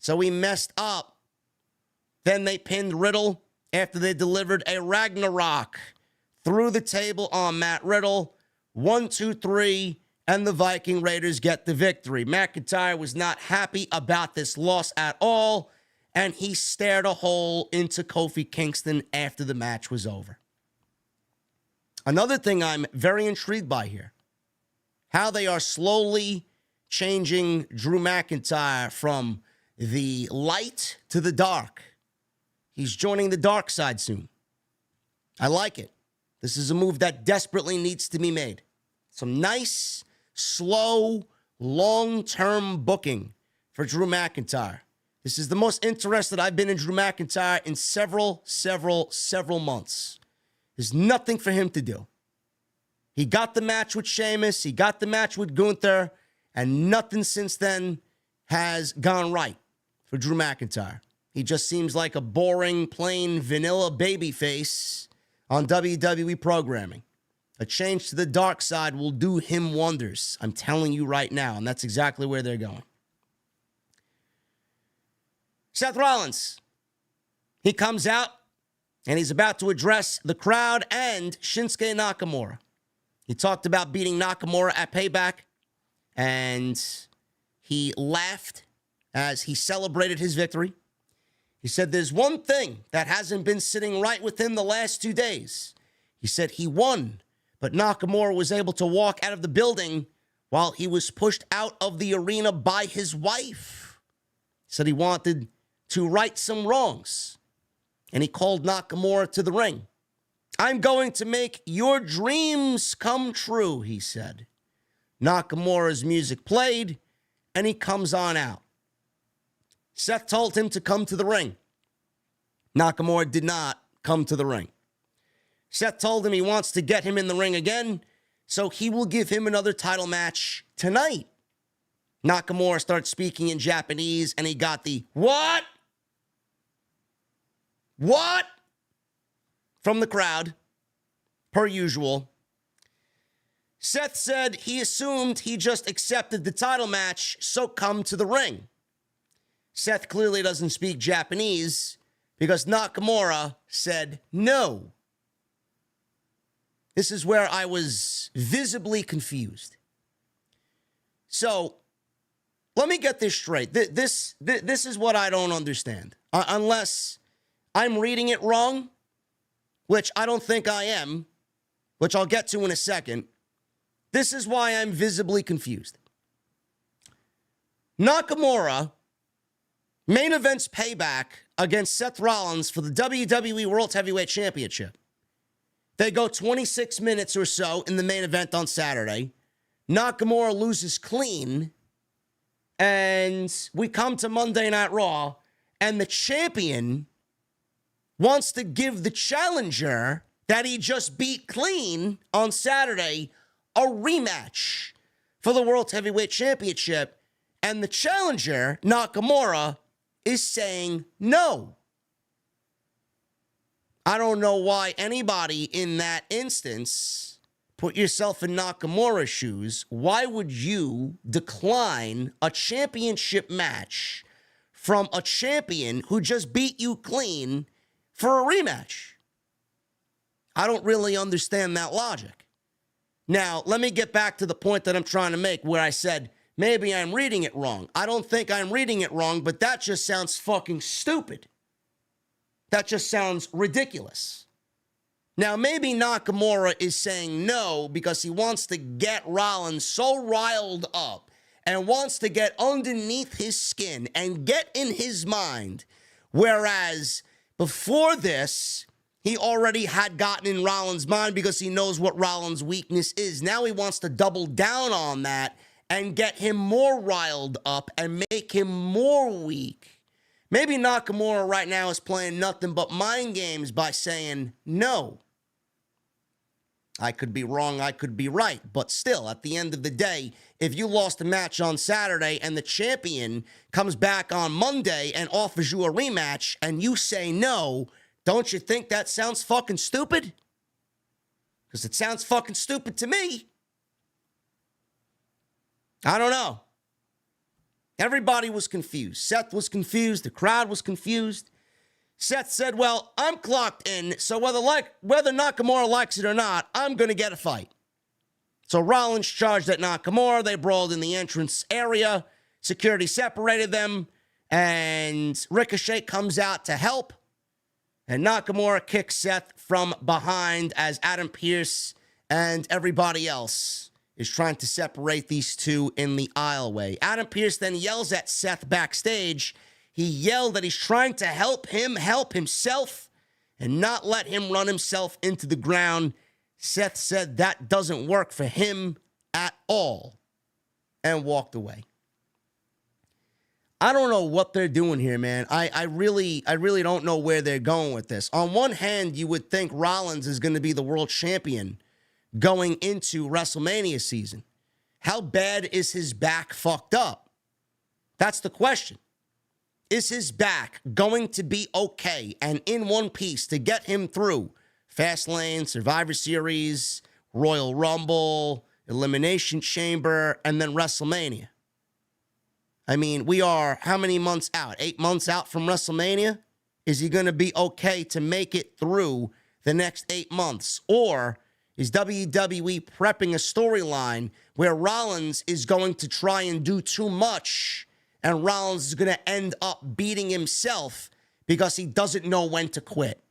So he messed up. Then they pinned Riddle after they delivered a Ragnarok through the table on Matt Riddle. 1, 2, 3, and the Viking Raiders get the victory. McIntyre was not happy about this loss at all, and he stared a hole into Kofi Kingston after the match was over. Another thing I'm very intrigued by here, how they are slowly changing Drew McIntyre from the light to the dark. He's joining the dark side soon. I like it. This is a move that desperately needs to be made. Some nice, slow, long-term booking for Drew McIntyre. This is the most interested I've been in Drew McIntyre in several months. There's nothing for him to do. He got the match with Sheamus. He got the match with Gunther. And nothing since then has gone right for Drew McIntyre. He just seems like a boring, plain, vanilla babyface on WWE programming. A change to the dark side will do him wonders. I'm telling you right now, and that's exactly where they're going. Seth Rollins, he comes out, and he's about to address the crowd and Shinsuke Nakamura. He talked about beating Nakamura at Payback, and he laughed as he celebrated his victory. He said, there's one thing that hasn't been sitting right with him the last 2 days. He said he won, but Nakamura was able to walk out of the building while he was pushed out of the arena by his wife. He said he wanted to right some wrongs, and he called Nakamura to the ring. I'm going to make your dreams come true, he said. Nakamura's music played, and he comes on out. Seth told him to come to the ring. Nakamura did not come to the ring. Seth told him he wants to get him in the ring again, so he will give him another title match tonight. Nakamura starts speaking in Japanese, and he got the, "What? What?" from the crowd, per usual. Seth said he assumed he just accepted the title match, so come to the ring. Seth clearly doesn't speak Japanese because Nakamura said no. This is where I was visibly confused. So, let me get this straight. This is what I don't understand. Unless I'm reading it wrong, which I don't think I am, which I'll get to in a second. This is why I'm visibly confused. Nakamura main events Payback against Seth Rollins for the WWE World Heavyweight Championship. They go 26 minutes or so in the main event on Saturday. Nakamura loses clean. And we come to Monday Night Raw, and the champion wants to give the challenger that he just beat clean on Saturday a rematch for the World Heavyweight Championship. And the challenger, Nakamura, is saying no. I don't know why anybody in that instance, put yourself in Nakamura's shoes, why would you decline a championship match from a champion who just beat you clean for a rematch? I don't really understand that logic. Now, let me get back to the point that I'm trying to make where I said, maybe I'm reading it wrong. I don't think I'm reading it wrong, but that just sounds fucking stupid. That just sounds ridiculous. Now, maybe Nakamura is saying no because he wants to get Rollins so riled up and wants to get underneath his skin and get in his mind. Whereas before this, he already had gotten in Rollins' mind because he knows what Rollins' weakness is. Now he wants to double down on that and get him more riled up and make him more weak. Maybe Nakamura right now is playing nothing but mind games by saying no. I could be wrong, I could be right, but still, at the end of the day, if you lost a match on Saturday and the champion comes back on Monday and offers you a rematch and you say no, don't you think that sounds fucking stupid? Because it sounds fucking stupid to me. I don't know. Everybody was confused. Seth was confused. The crowd was confused. Seth said, well, I'm clocked in, so whether Nakamura likes it or not, I'm going to get a fight. So Rollins charged at Nakamura. They brawled in the entrance area. Security separated them, and Ricochet comes out to help. And Nakamura kicks Seth from behind as Adam Pearce and everybody else is trying to separate these two in the aisleway. Adam Pearce then yells at Seth backstage. He yelled that he's trying to help him help himself and not let him run himself into the ground. Seth said that doesn't work for him at all and walked away. I don't know what they're doing here, man. I really don't know where they're going with this. On one hand, you would think Rollins is going to be the world champion going into WrestleMania season. How bad is his back fucked up? That's the question. Is his back going to be okay and in one piece to get him through Fastlane, Survivor Series, Royal Rumble, Elimination Chamber, and then WrestleMania? I mean, we are how many months out? 8 months out from WrestleMania? Is he going to be okay to make it through the next 8 months? Or is WWE prepping a storyline where Rollins is going to try and do too much and Rollins is going to end up beating himself because he doesn't know when to quit?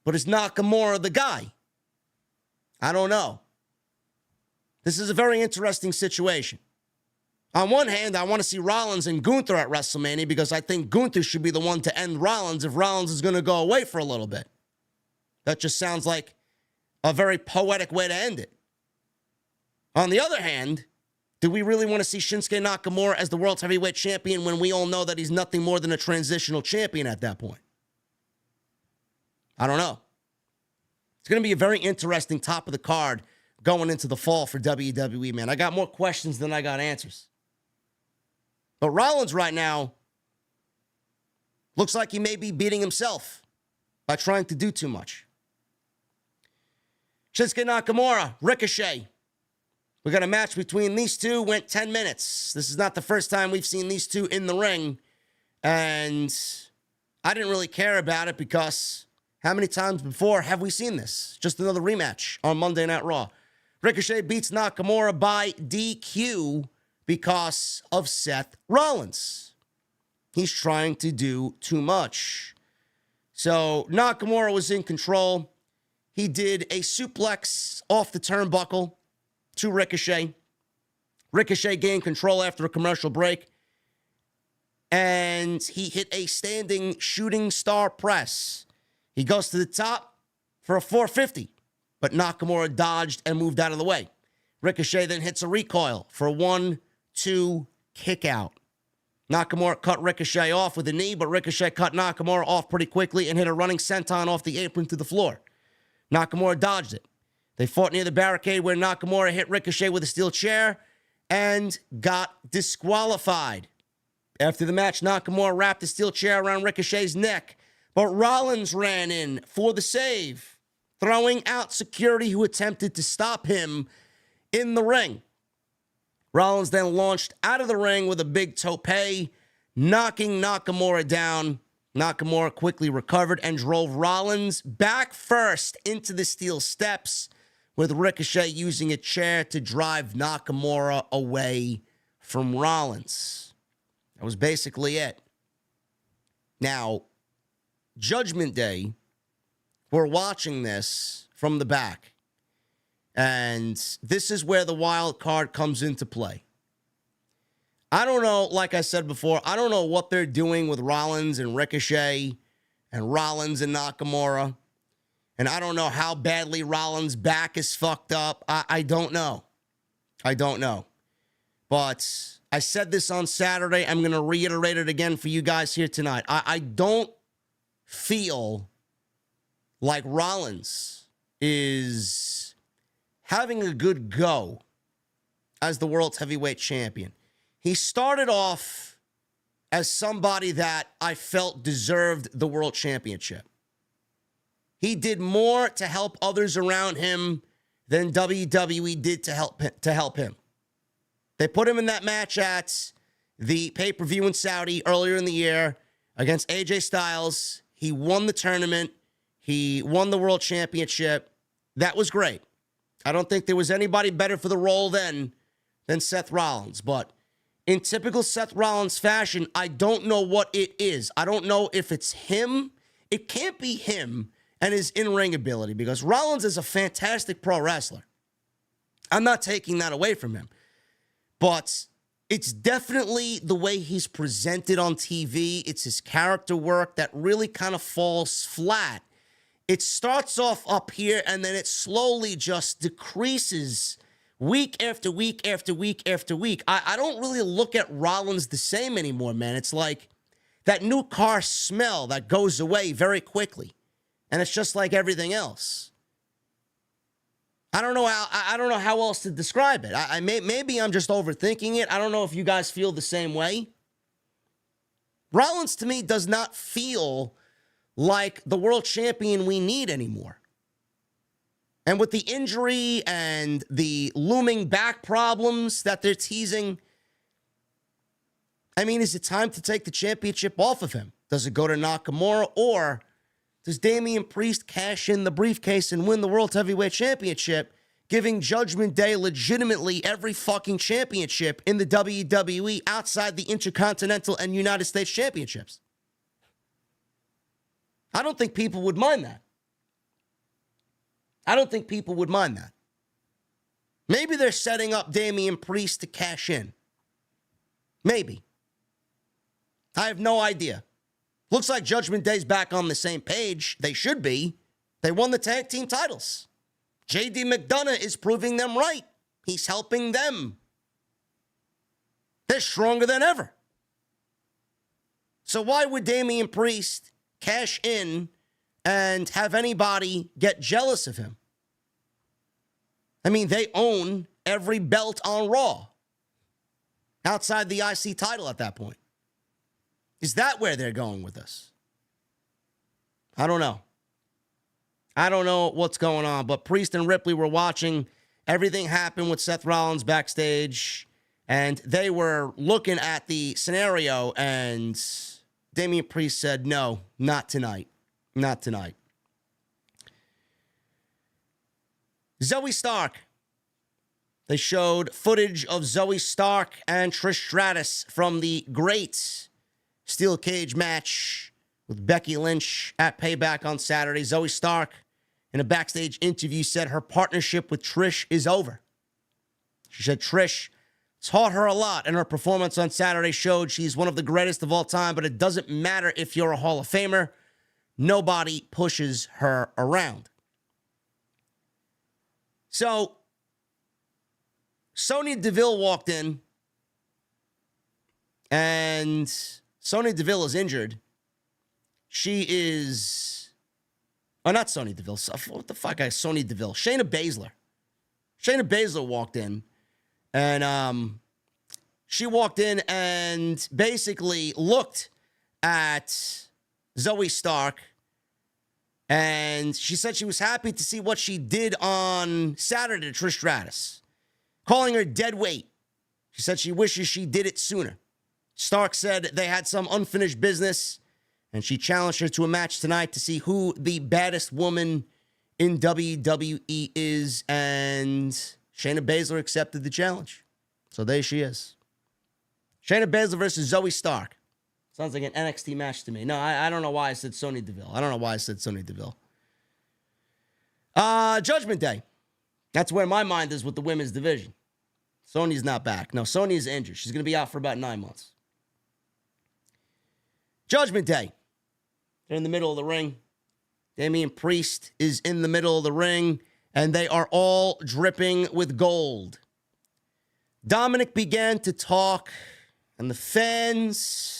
But is Nakamura the guy? I don't know. This is a very interesting situation. On one hand, I want to see Rollins and Gunther at WrestleMania because I think Gunther should be the one to end Rollins if Rollins is going to go away for a little bit. That just sounds like a very poetic way to end it. On the other hand, do we really want to see Shinsuke Nakamura as the World Heavyweight Champion when we all know that he's nothing more than a transitional champion at that point? I don't know. It's going to be a very interesting top of the card going into the fall for WWE, man. I got more questions than I got answers. But Rollins right now looks like he may be beating himself by trying to do too much. Shinsuke Nakamura, Ricochet. We got a match between these two, went 10 minutes. This is not the first time we've seen these two in the ring. And I didn't really care about it because how many times before have we seen this? Just another rematch on Monday Night Raw. Ricochet beats Nakamura by DQ because of Seth Rollins. He's trying to do too much. So Nakamura was in control. He did a suplex off the turnbuckle to Ricochet. Ricochet gained control after a commercial break. And he hit a standing shooting star press. He goes to the top for a 450. But Nakamura dodged and moved out of the way. Ricochet then hits a recoil for a 1-2 kick out. Nakamura cut Ricochet off with a knee, but Ricochet cut Nakamura off pretty quickly and hit a running senton off the apron to the floor. Nakamura dodged it. They fought near the barricade where Nakamura hit Ricochet with a steel chair and got disqualified. After the match, Nakamura wrapped the steel chair around Ricochet's neck, but Rollins ran in for the save, throwing out security who attempted to stop him in the ring. Rollins then launched out of the ring with a big tope, knocking Nakamura down. Nakamura quickly recovered and drove Rollins back first into the steel steps, with Ricochet using a chair to drive Nakamura away from Rollins. That was basically it. Now, Judgment Day, we're watching this from the back. And this is where the wild card comes into play. I don't know, like I said before, I don't know what they're doing with Rollins and Ricochet and Rollins and Nakamura. And I don't know how badly Rollins' back is fucked up. I don't know. I don't know. But I said this on Saturday. I'm going to reiterate it again for you guys here tonight. I don't feel like Rollins is having a good go as the World Heavyweight Champion. He started off as somebody that I felt deserved the World Championship. He did more to help others around him than WWE did to help him. They put him in that match at the pay-per-view in Saudi earlier in the year against AJ Styles. He won the tournament. He won the World Championship. That was great. I don't think there was anybody better for the role then than Seth Rollins. But in typical Seth Rollins fashion, I don't know what it is. I don't know if it's him. It can't be him and his in-ring ability, because Rollins is a fantastic pro wrestler. I'm not taking that away from him. But it's definitely the way he's presented on TV. It's his character work that really kind of falls flat. It starts off up here, and then it slowly just decreases week after week after week after week. I don't really look at Rollins the same anymore, man. It's like that new car smell that goes away very quickly. And it's just like everything else. I don't know how else to describe it. Maybe I'm just overthinking it. I don't know if you guys feel the same way. Rollins, to me, does not feel like the world champion we need anymore. And with the injury and the looming back problems that they're teasing, I mean, is it time to take the championship off of him? Does it go to Nakamura, or does Damian Priest cash in the briefcase and win the World Heavyweight Championship, giving Judgment Day legitimately every fucking championship in the WWE outside the Intercontinental and United States Championships? I don't think people would mind that. I don't think people would mind that. Maybe they're setting up Damian Priest to cash in. Maybe. I have no idea. Looks like Judgment Day's back on the same page. They should be. They won the tag team titles. McDonagh is proving them right. He's helping them. They're stronger than ever. So why would Damian Priest cash in and have anybody get jealous of him? I mean, they own every belt on Raw outside the IC title at that point. Is that where they're going with this? I don't know. I don't know what's going on, but Priest and Ripley were watching everything happen with Seth Rollins backstage, and they were looking at the scenario, and Damian Priest said, no, not tonight. Not tonight. Zoey Stark. They showed footage of Zoey Stark and Trish Stratus from the great steel cage match with Becky Lynch at Payback on Saturday. Zoey Stark, in a backstage interview, said her partnership with Trish is over. She said Trish taught her a lot, and her performance on Saturday showed she's one of the greatest of all time, but it doesn't matter if you're a Hall of Famer. Nobody pushes her around. So, Sonya Deville walked in, and Sonya Deville is injured. She is... Oh, not Sonya Deville. What the fuck? Sonya Deville. Shayna Baszler. Shayna Baszler walked in, and she walked in and basically looked at Zoey Stark, and she said she was happy to see what she did on Saturday to Trish Stratus, calling her dead weight. She said she wishes she did it sooner. Stark said they had some unfinished business, and she challenged her to a match tonight to see who the baddest woman in WWE is, and Shayna Baszler accepted the challenge. So there she is. Shayna Baszler versus Zoey Stark. Sounds like an NXT match to me. No, I don't know why I said Sonya Deville. I don't know why I said Sonya Deville. Judgment Day. That's where my mind is with the women's division. Sonya's not back. No, Sonya's injured. She's going to be out for about 9 months. Judgment Day. They're in the middle of the ring. Damian Priest is in the middle of the ring, and they are all dripping with gold. Dominic began to talk, and the fans...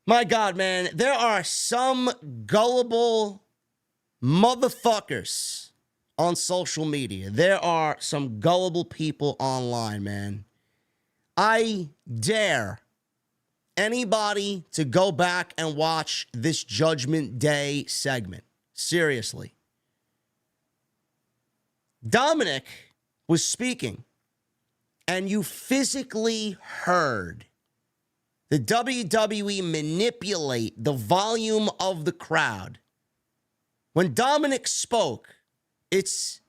My God, man, there are some gullible motherfuckers on social media. There are some gullible people online, man. I dare anybody to go back and watch this Judgment Day segment. Seriously. Dominic was speaking, and you physically heard the WWE manipulate the volume of the crowd. When Dominic spoke, it's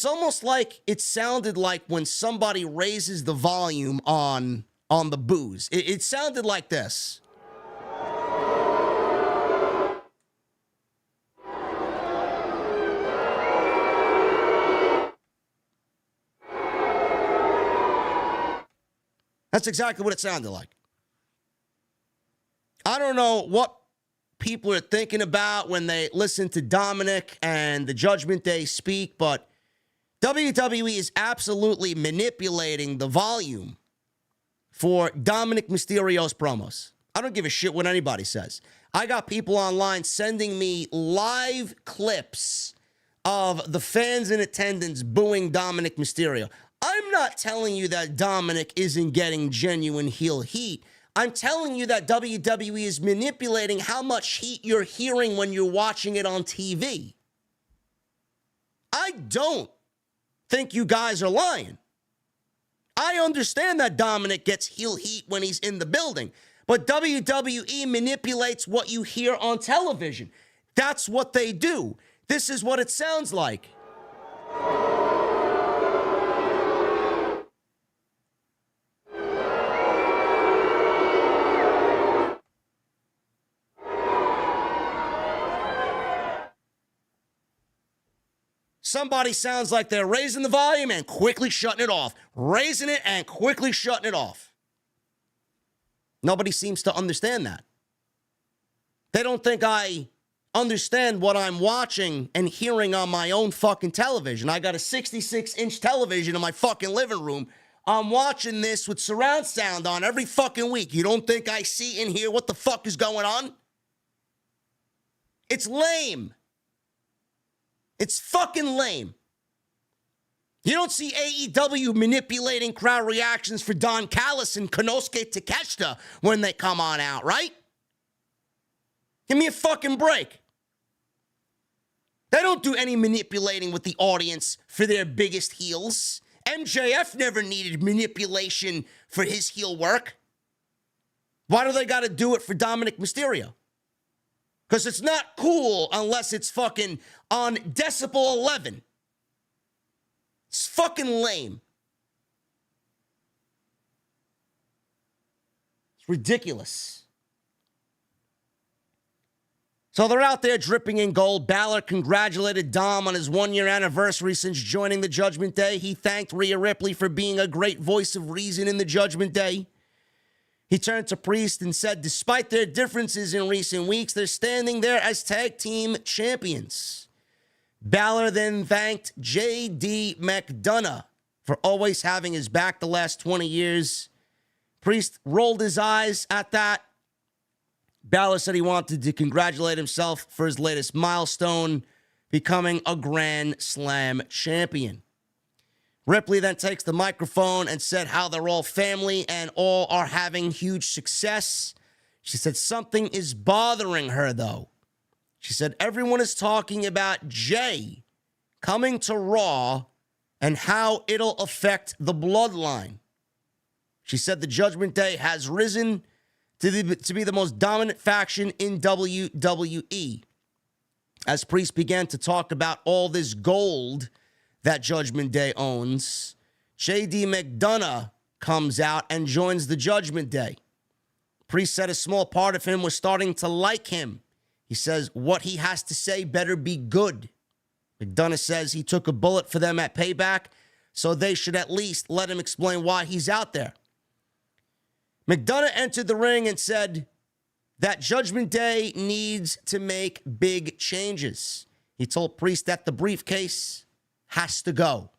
almost like it sounded like when somebody raises the volume on the booze. It sounded like this. That's exactly what it sounded like. I don't know what people are thinking about when they listen to Dominic and the Judgment Day speak, but WWE is absolutely manipulating the volume for Dominic Mysterio's promos. I don't give a shit what anybody says. I got people online sending me live clips of the fans in attendance booing Dominic Mysterio. I'm not telling you that Dominic isn't getting genuine heel heat. I'm telling you that WWE is manipulating how much heat you're hearing when you're watching it on TV. I don't think you guys are lying. I understand that Dominic gets heel heat when he's in the building, but WWE manipulates what you hear on television. That's what they do. This is what it sounds like. Somebody sounds like they're raising the volume and quickly shutting it off. Raising it and quickly shutting it off. Nobody seems to understand that. They don't think I understand what I'm watching and hearing on my own fucking television. I got a 66-inch television in my fucking living room. I'm watching this with surround sound on every fucking week. You don't think I see and hear what the fuck is going on? It's lame. It's fucking lame. You don't see AEW manipulating crowd reactions for Don Callis and Konosuke Takeshita when they come on out, right? Give me a fucking break. They don't do any manipulating with the audience for their biggest heels. MJF never needed manipulation for his heel work. Why do they got to do it for Dominic Mysterio? Because it's not cool unless it's fucking on decibel 11. It's fucking lame. It's ridiculous. So they're out there dripping in gold. Balor congratulated Dom on his one-year anniversary since joining the Judgment Day. He thanked Rhea Ripley for being a great voice of reason in the Judgment Day. He turned to Priest and said, despite their differences in recent weeks, they're standing there as tag team champions. Balor then thanked J.D. McDonagh for always having his back the last 20 years. Priest rolled his eyes at that. Balor said he wanted to congratulate himself for his latest milestone, becoming a Grand Slam champion. Ripley then takes the microphone and said how they're all family and all are having huge success. She said something is bothering her, though. She said everyone is talking about Jey coming to Raw and how it'll affect the bloodline. She said the Judgment Day has risen to be the most dominant faction in WWE. As Priest began to talk about all this gold that Judgment Day owns, J.D. McDonagh comes out and joins the Judgment Day. Priest said a small part of him was starting to like him. He says what he has to say better be good. McDonagh says he took a bullet for them at Payback, so they should at least let him explain why he's out there. McDonagh entered the ring and said that Judgment Day needs to make big changes. He told Priest that the briefcase has to go.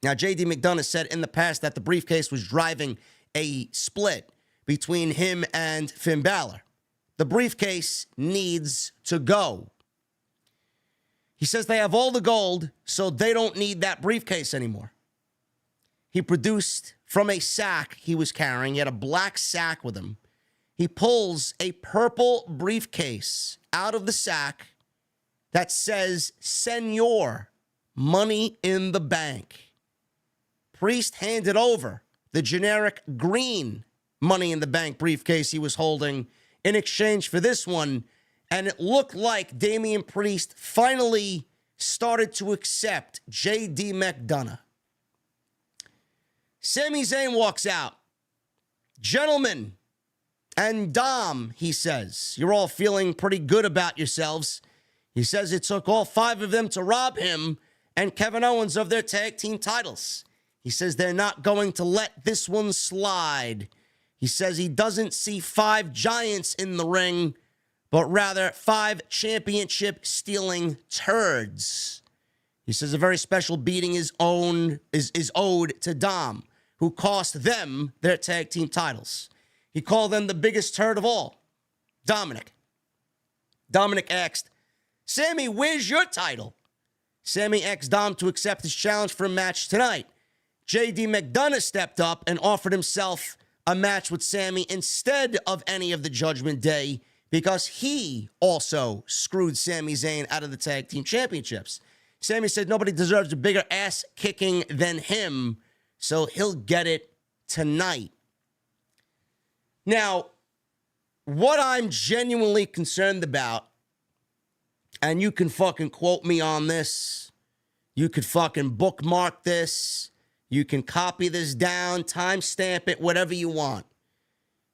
Now, J.D. McDonagh said in the past that the briefcase was driving a split between him and Finn Balor. The briefcase needs to go. He says they have all the gold, so they don't need that briefcase anymore. He produced from a sack he was carrying. He had a black sack with him. He pulls a purple briefcase out of the sack that says, Senor, Money in the Bank. Priest handed over the generic green Money in the Bank briefcase he was holding in exchange for this one, and it looked like Damian Priest finally started to accept J.D. McDonagh. Sami Zayn walks out. Gentlemen and Dom, he says, you're all feeling pretty good about yourselves. He says it took all 5 of them to rob him and Kevin Owens of their tag team titles. He says they're not going to let this one slide. He says he doesn't see 5 giants in the ring, but rather 5 championship-stealing turds. He says a very special beating is owed to Dom, who cost them their tag team titles. He called them the biggest turd of all, Dominic. Dominic asked, Sammy, where's your title? Sammy asked Dom to accept his challenge for a match tonight. J.D. McDonagh stepped up and offered himself a match with Sammy instead of any of the Judgment Day because he also screwed Sami Zayn out of the tag team championships. Sammy said nobody deserves a bigger ass kicking than him, so he'll get it tonight. Now, what I'm genuinely concerned about, and you can fucking quote me on this, you could fucking bookmark this, you can copy this down, timestamp it, whatever you want.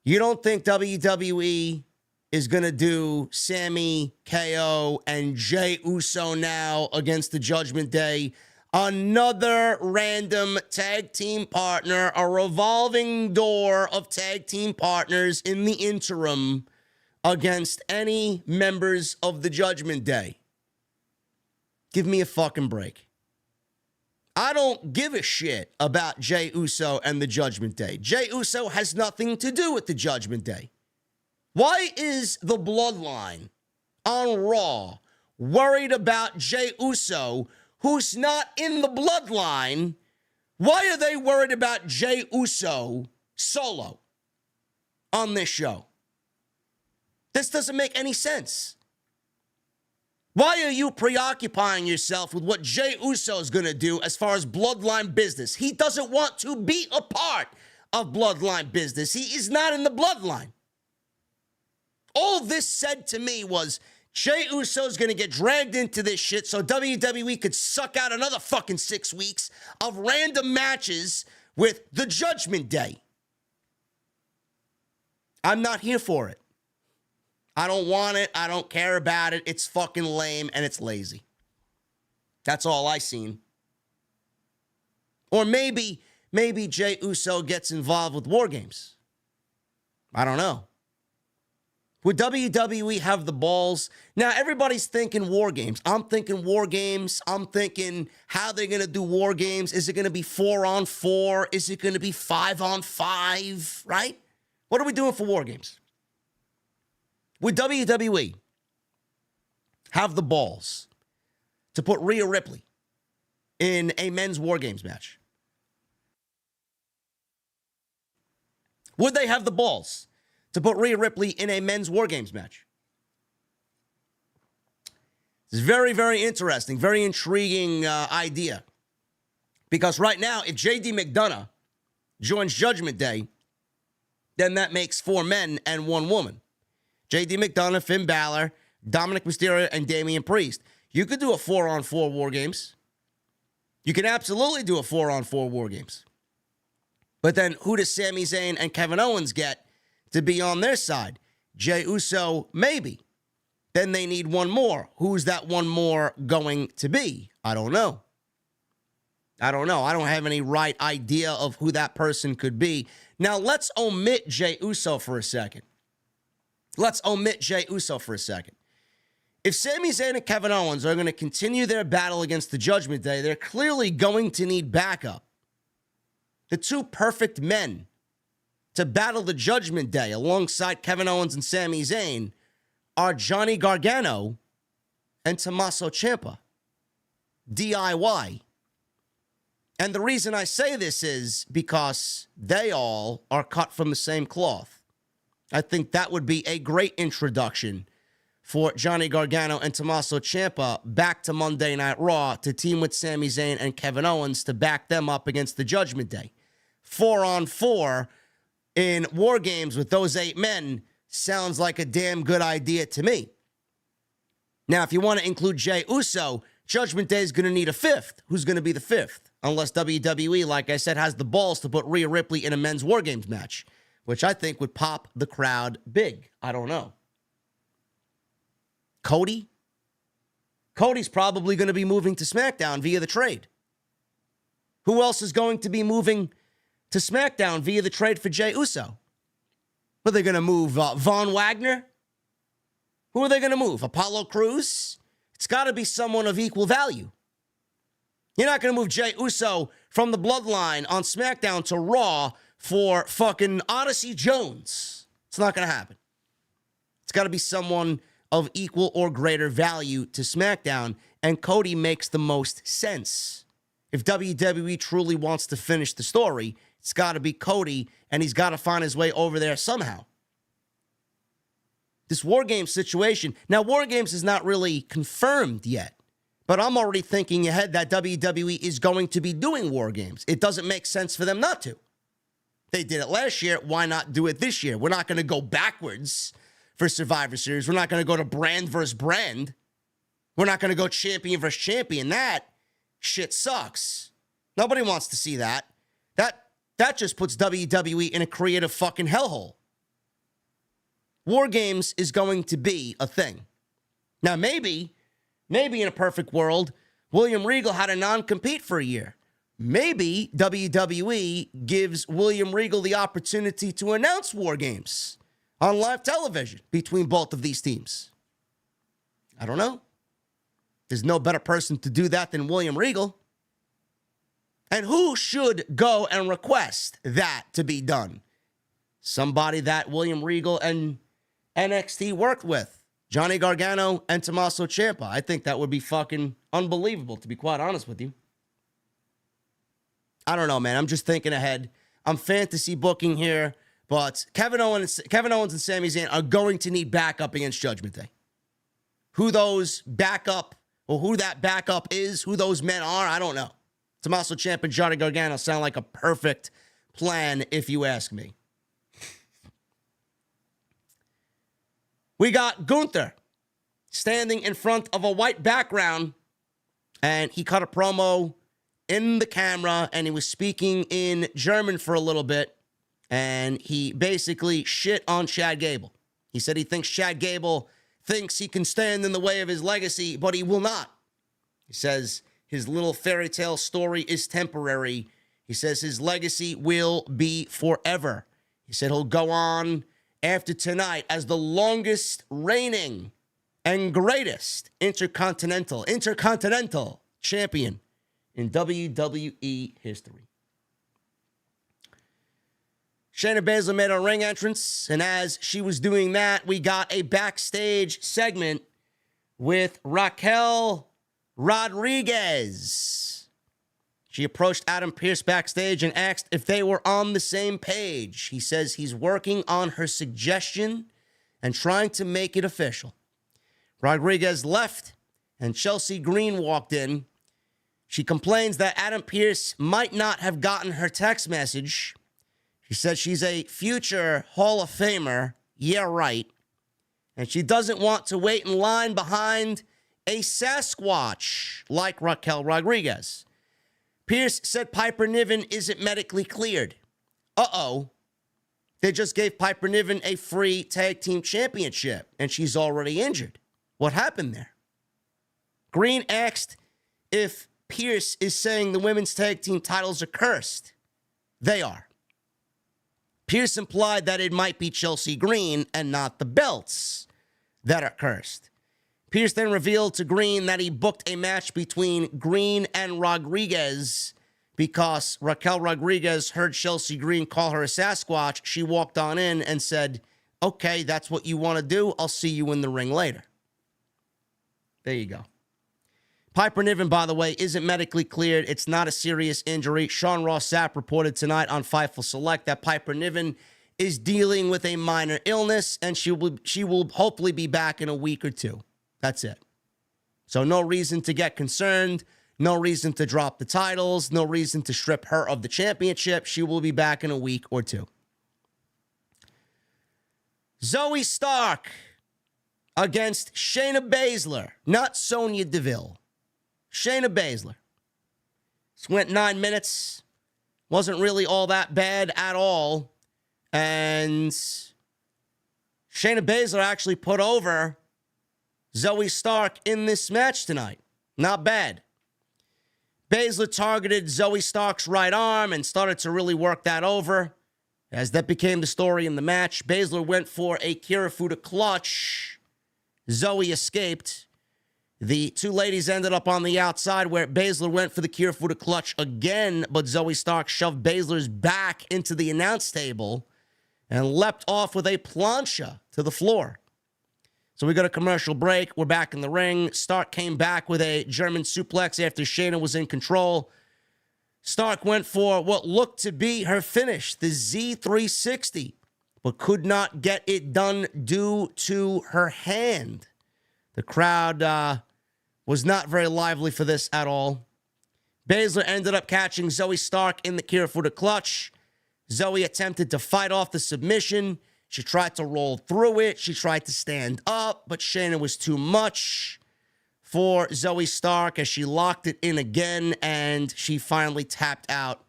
You don't think WWE is going to do Sammy, KO, and Jey Uso now against the Judgment Day? Another random tag team partner, a revolving door of tag team partners in the interim against any members of the Judgment Day. Give me a fucking break. I don't give a shit about Jey Uso and the Judgment Day. Jey Uso has nothing to do with the Judgment Day. Why is the Bloodline on Raw worried about Jey Uso, who's not in the Bloodline? Why are they worried about Jey Uso solo on this show? This doesn't make any sense. Why are you preoccupying yourself with what Jey Uso is going to do as far as Bloodline business? He doesn't want to be a part of Bloodline business. He is not in the Bloodline. All this said to me was Jey Uso is going to get dragged into this shit so WWE could suck out another fucking 6 weeks of random matches with the Judgment Day. I'm not here for it. I don't want it. I don't care about it. It's fucking lame and it's lazy. That's all I seen. Or maybe Jey Uso gets involved with War Games. I don't know. Would WWE have the balls? Now, everybody's thinking War Games. I'm thinking War Games. I'm thinking how they're going to do War Games. Is it going to be 4-on-4? Is it going to be 5-on-5? Right? What are we doing for War Games? Would WWE have the balls to put Rhea Ripley in a men's War Games match? Would they have the balls to put Rhea Ripley in a men's War Games match? It's very, very interesting, very intriguing idea. Because right now, if McDonagh joins Judgment Day, then that makes 4 men and 1 woman. McDonagh, Finn Balor, Dominic Mysterio, and Damian Priest. You could do a 4-on-4 War Games. You can absolutely do a 4-on-4 War Games. But then who does Sami Zayn and Kevin Owens get to be on their side? Jey Uso, maybe. Then they need 1 more. Who's that 1 more going to be? I don't know. I don't have any right idea of who that person could be. Now, let's omit Jey Uso for a second. If Sami Zayn and Kevin Owens are going to continue their battle against the Judgment Day, they're clearly going to need backup. The 2 perfect men to battle the Judgment Day alongside Kevin Owens and Sami Zayn are Johnny Gargano and Tommaso Ciampa. DIY. And the reason I say this is because they all are cut from the same cloth. I think that would be a great introduction for Johnny Gargano and Tommaso Ciampa back to Monday Night Raw to team with Sami Zayn and Kevin Owens to back them up against the Judgment Day. 4-on-4 in War Games with those 8 men sounds like a damn good idea to me. Now, if you want to include Jey Uso, Judgment Day is going to need a 5th. Who's going to be the 5th? Unless WWE, like I said, has the balls to put Rhea Ripley in a men's War Games match, which I think would pop the crowd big. I don't know. Cody? Cody's probably going to be moving to SmackDown via the trade. Who else is going to be moving to SmackDown via the trade for Jey Uso? Are they going to move Von Wagner? Who are they going to move? Apollo Crews? It's got to be someone of equal value. You're not going to move Jey Uso from the Bloodline on SmackDown to Raw for fucking Odyssey Jones. It's not going to happen. It's got to be someone of equal or greater value to SmackDown, and Cody makes the most sense. If WWE truly wants to finish the story, it's got to be Cody, and he's got to find his way over there somehow. This War Games situation, now War Games is not really confirmed yet, but I'm already thinking ahead that WWE is going to be doing War Games. It doesn't make sense for them not to. They did it last year. Why not do it this year? We're not going to go backwards for Survivor Series. We're not going to go to brand versus brand. We're not going to go champion versus champion. That shit sucks. Nobody wants to see that. That just puts WWE in a creative fucking hellhole. War Games is going to be a thing. Now, maybe in a perfect world, William Regal had a non-compete for a year. Maybe WWE gives William Regal the opportunity to announce War Games on live television between both of these teams? I don't know. There's no better person to do that than William Regal. And who should go and request that to be done? Somebody that William Regal and NXT worked with. Johnny Gargano and Tommaso Ciampa. I think that would be fucking unbelievable, to be quite honest with you. I don't know, man. I'm just thinking ahead. I'm fantasy booking here, but Kevin Owens and Sami Zayn are going to need backup against Judgment Day. Who those backup, or who that backup is, who those men are, I don't know. Tommaso Ciampa and Johnny Gargano sound like a perfect plan, if you ask me. We got Gunther standing in front of a white background, and he cut a promo in the camera, and he was speaking in German for a little bit, and he basically shit on Chad Gable. He said he thinks Chad Gable thinks he can stand in the way of his legacy, but he will not. He says his little fairy tale story is temporary. He says his legacy will be forever. He said he'll go on after tonight as the longest reigning and greatest Intercontinental champion in WWE history. Shayna Baszler made a ring entrance, and as she was doing that, we got a backstage segment with Raquel Rodriguez. She approached Adam Pearce backstage and asked if they were on the same page. He says he's working on her suggestion and trying to make it official. Rodriguez left, and Chelsea Green walked in. She complains that Adam Pearce might not have gotten her text message. She says she's a future Hall of Famer. Yeah, right. And she doesn't want to wait in line behind a Sasquatch like Raquel Rodriguez. Pearce said Piper Niven isn't medically cleared. Uh-oh. They just gave Piper Niven a free tag team championship, and she's already injured. What happened there? Green asked if Pearce is saying the women's tag team titles are cursed. They are. Pearce implied that it might be Chelsea Green and not the belts that are cursed. Pearce then revealed to Green that he booked a match between Green and Rodriguez because Raquel Rodriguez heard Chelsea Green call her a Sasquatch. She walked on in and said, okay, that's what you want to do. I'll see you in the ring later. There you go. Piper Niven, by the way, isn't medically cleared. It's not a serious injury. Sean Ross Sapp reported tonight on Fightful Select that Piper Niven is dealing with a minor illness, and she will hopefully be back in a week or two. That's it. So no reason to get concerned. No reason to drop the titles. No reason to strip her of the championship. She will be back in a week or two. Zoey Stark against Shayna Baszler, not Sonya Deville. Shayna Baszler. This went 9 minutes. Wasn't really all that bad at all. And Shayna Baszler actually put over Zoey Stark in this match tonight. Not bad. Baszler targeted Zoey Stark's right arm and started to really work that over. As that became the story in the match, Baszler went for a Kirifuda clutch. Zoey escaped. The two ladies ended up on the outside where Baszler went for the Kirifuda clutch again, but Zoey Stark shoved Baszler's back into the announce table and leapt off with a plancha to the floor. So we got a commercial break. We're back in the ring. Stark came back with a German suplex after Shayna was in control. Stark went for what looked to be her finish, the Z360, but could not get it done due to her hand. The crowd was not very lively for this at all. Baszler ended up catching Zoey Stark in the Kirifuda clutch. Zoey attempted to fight off the submission. She tried to roll through it. She tried to stand up, but Shayna was too much for Zoey Stark as she locked it in again, and she finally tapped out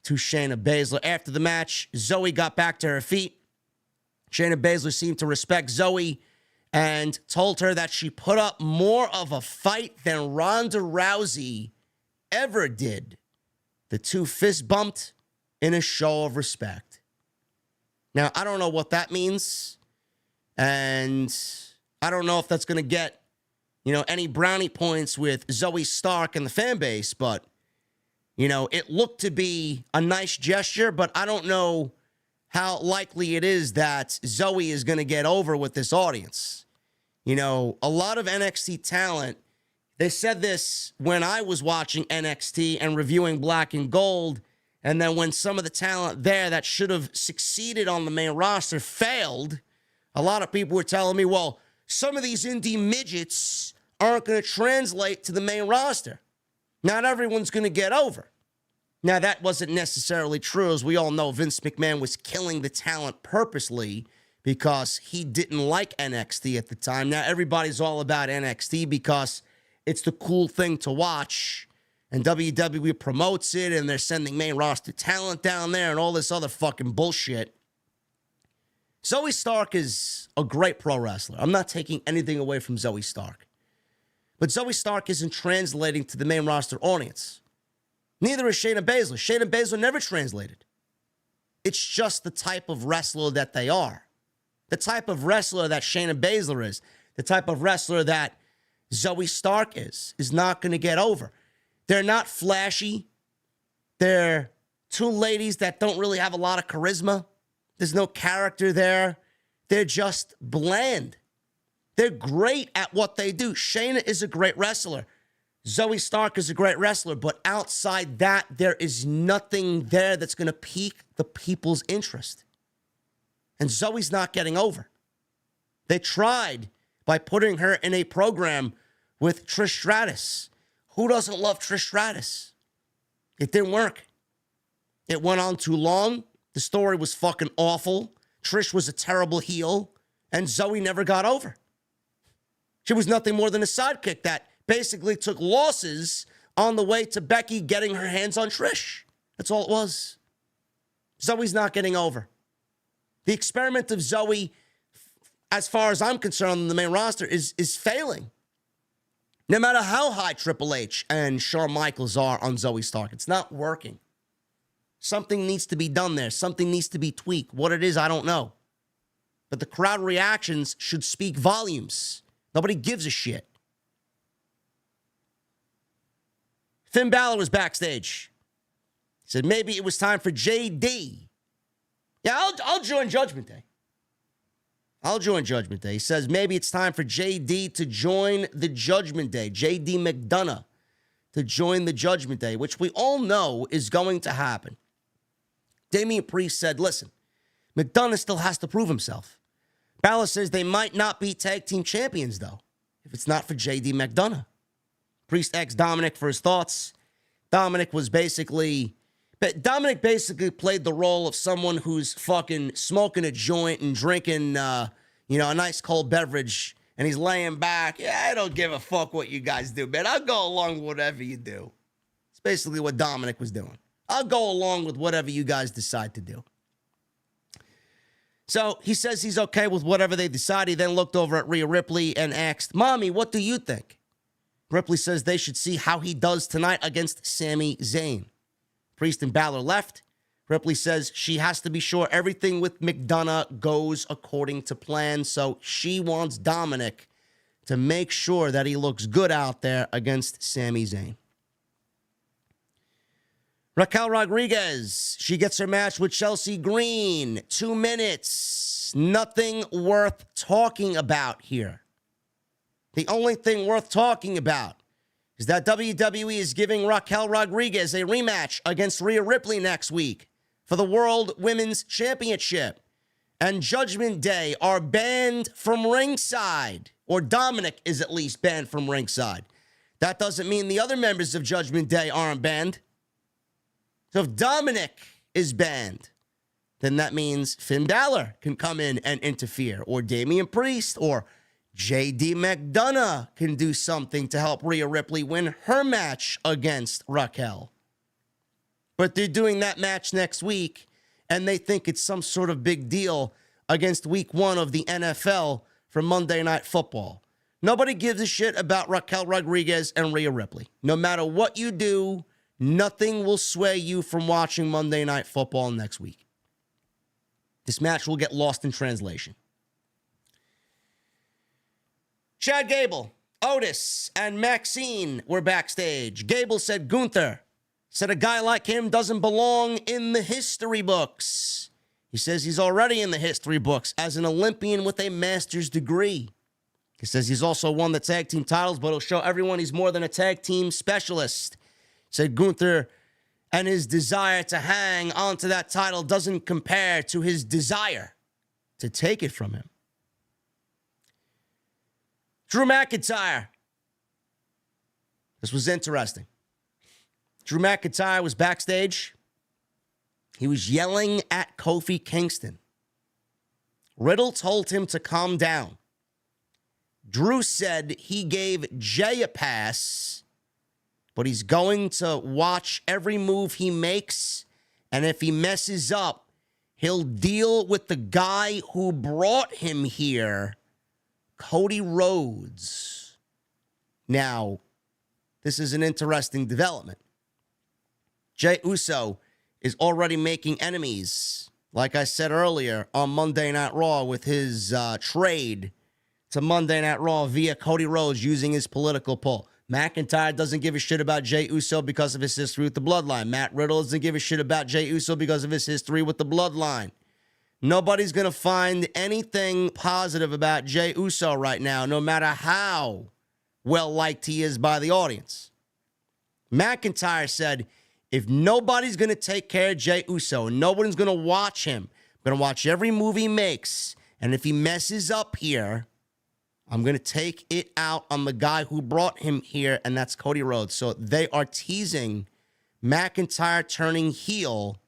to Shayna Baszler. After the match, Zoey got back to her feet. Shayna Baszler seemed to respect Zoey and told her that she put up more of a fight than Ronda Rousey ever did. The two fist bumped in a show of respect. Now, I don't know what that means. And I don't know if that's going to get, any brownie points with Zoey Stark and the fan base, but, it looked to be a nice gesture, but I don't know how likely it is that Zoey is going to get over with this audience. A lot of NXT talent, they said this when I was watching NXT and reviewing Black and Gold, and then when some of the talent there that should have succeeded on the main roster failed, a lot of people were telling me, well, some of these indie midgets aren't going to translate to the main roster. Not everyone's going to get over. Now, that wasn't necessarily true. As we all know, Vince McMahon was killing the talent purposely because he didn't like NXT at the time. Now, everybody's all about NXT because it's the cool thing to watch. And WWE promotes it, and they're sending main roster talent down there and all this other fucking bullshit. Zoey Stark is a great pro wrestler. I'm not taking anything away from Zoey Stark. But Zoey Stark isn't translating to the main roster audience. Neither is Shayna Baszler. Shayna Baszler never translated. It's just the type of wrestler that they are. The type of wrestler that Shayna Baszler is, the type of wrestler that Zoey Stark is not going to get over. They're not flashy. They're two ladies that don't really have a lot of charisma. There's no character there. They're just bland. They're great at what they do. Shayna is a great wrestler. Zoey Stark is a great wrestler. But outside that, there is nothing there that's going to pique the people's interest. And Zoey's not getting over. They tried by putting her in a program with Trish Stratus. Who doesn't love Trish Stratus? It didn't work. It went on too long. The story was fucking awful. Trish was a terrible heel. And Zoey never got over. She was nothing more than a sidekick that basically took losses on the way to Becky getting her hands on Trish. That's all it was. Zoey's not getting over. The experiment of Zoey, as far as I'm concerned, on the main roster is failing. No matter how high Triple H and Shawn Michaels are on Zoey Stark, it's not working. Something needs to be done there. Something needs to be tweaked. What it is, I don't know. But the crowd reactions should speak volumes. Nobody gives a shit. Finn Balor was backstage. He said maybe it was time for JD. Yeah, I'll join Judgment Day. I'll join Judgment Day. He says maybe it's time for JD to join the Judgment Day. JD McDonagh to join the Judgment Day, which we all know is going to happen. Damian Priest said, listen, McDonagh still has to prove himself. Balor says they might not be tag team champions, though, if it's not for JD McDonagh. Priest asked Dominic for his thoughts. Dominic basically played the role of someone who's fucking smoking a joint and drinking, a nice cold beverage, and he's laying back. Yeah, I don't give a fuck what you guys do, man. I'll go along with whatever you do. It's basically what Dominic was doing. I'll go along with whatever you guys decide to do. So he says he's okay with whatever they decide. He then looked over at Rhea Ripley and asked, Mommy, what do you think? Ripley says they should see how he does tonight against Sami Zayn. Priest and Balor left. Ripley says she has to be sure everything with McDonagh goes according to plan, so she wants Dominic to make sure that he looks good out there against Sami Zayn. Raquel Rodriguez, she gets her match with Chelsea Green. 2 minutes. Nothing worth talking about here. The only thing worth talking about is that WWE is giving Raquel Rodriguez a rematch against Rhea Ripley next week for the World Women's Championship. And Judgment Day are banned from ringside, or Dominic is at least banned from ringside. That doesn't mean the other members of Judgment Day aren't banned. So if Dominic is banned, then that means Finn Balor can come in and interfere, or Damian Priest, or JD McDonagh can do something to help Rhea Ripley win her match against Raquel. But they're doing that match next week, and they think it's some sort of big deal against week 1 of the NFL for Monday Night Football. Nobody gives a shit about Raquel Rodriguez and Rhea Ripley. No matter what you do, nothing will sway you from watching Monday Night Football next week. This match will get lost in translation. Chad Gable, Otis, and Maxine were backstage. Gable said Gunther said a guy like him doesn't belong in the history books. He says he's already in the history books as an Olympian with a master's degree. He says he's also won the tag team titles, but he'll show everyone he's more than a tag team specialist. He said Gunther and his desire to hang onto that title doesn't compare to his desire to take it from him. Drew McIntyre. This was interesting. Drew McIntyre was backstage. He was yelling at Kofi Kingston. Riddle told him to calm down. Drew said he gave Jey a pass, but he's going to watch every move he makes, and if he messes up, he'll deal with the guy who brought him here, Cody Rhodes. Now, this is an interesting development. Jey Uso is already making enemies, like I said earlier, on Monday Night Raw with his trade to Monday Night Raw via Cody Rhodes using his political pull. McIntyre doesn't give a shit about Jey Uso because of his history with the Bloodline. Matt Riddle doesn't give a shit about Jey Uso because of his history with the Bloodline. Nobody's going to find anything positive about Jey Uso right now, no matter how well-liked he is by the audience. McIntyre said, if nobody's going to take care of Jey Uso, and nobody's going to watch him, I'm going to watch every move he makes, and if he messes up here, I'm going to take it out on the guy who brought him here, and that's Cody Rhodes. So they are teasing McIntyre turning heel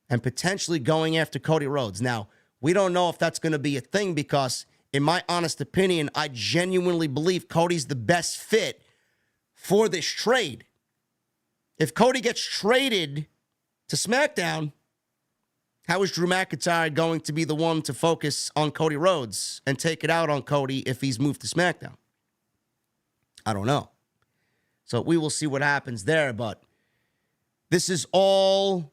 and potentially going after Cody Rhodes. Now, we don't know if that's going to be a thing because, in my honest opinion, I genuinely believe Cody's the best fit for this trade. If Cody gets traded to SmackDown, how is Drew McIntyre going to be the one to focus on Cody Rhodes and take it out on Cody if he's moved to SmackDown? I don't know. So we will see what happens there, but this is all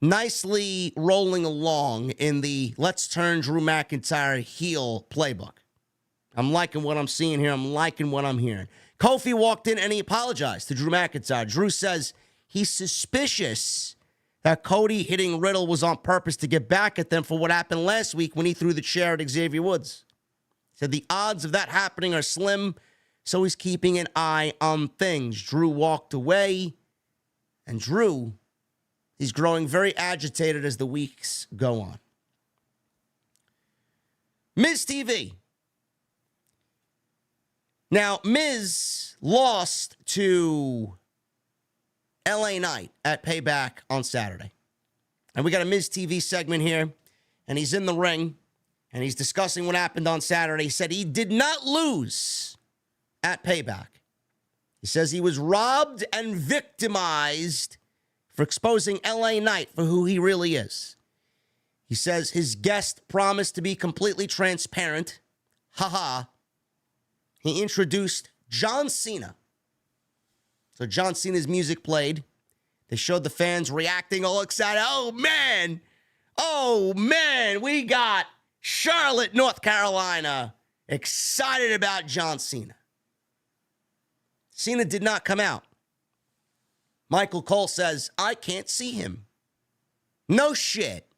nicely rolling along in the let's turn Drew McIntyre heel playbook. I'm liking what I'm seeing here. I'm liking what I'm hearing. Kofi walked in and he apologized to Drew McIntyre. Drew says he's suspicious that Cody hitting Riddle was on purpose to get back at them for what happened last week when he threw the chair at Xavier Woods. He said the odds of that happening are slim, so he's keeping an eye on things. Drew walked away, and Drew, he's growing very agitated as the weeks go on. Miz TV. Now, Miz lost to LA Knight at Payback on Saturday. And we got a Miz TV segment here, and he's in the ring, and he's discussing what happened on Saturday. He said he did not lose at Payback. He says he was robbed and victimized for exposing LA Knight for who he really is. He says his guest promised to be completely transparent. Haha. He introduced John Cena. So John Cena's music played. They showed the fans reacting all excited. Oh, man, we got Charlotte, North Carolina, excited about John Cena. Cena did not come out. Michael Cole says, I can't see him. No shit.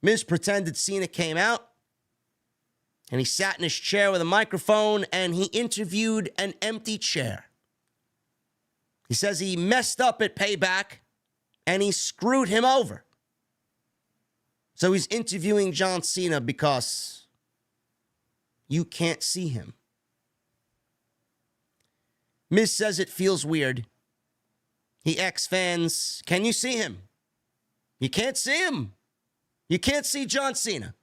Miz pretended Cena came out. And he sat in his chair with a microphone and he interviewed an empty chair. He says he messed up at Payback and he screwed him over. So he's interviewing John Cena because you can't see him. Miz says it feels weird. He asks fans, can you see him? You can't see him. You can't see John Cena.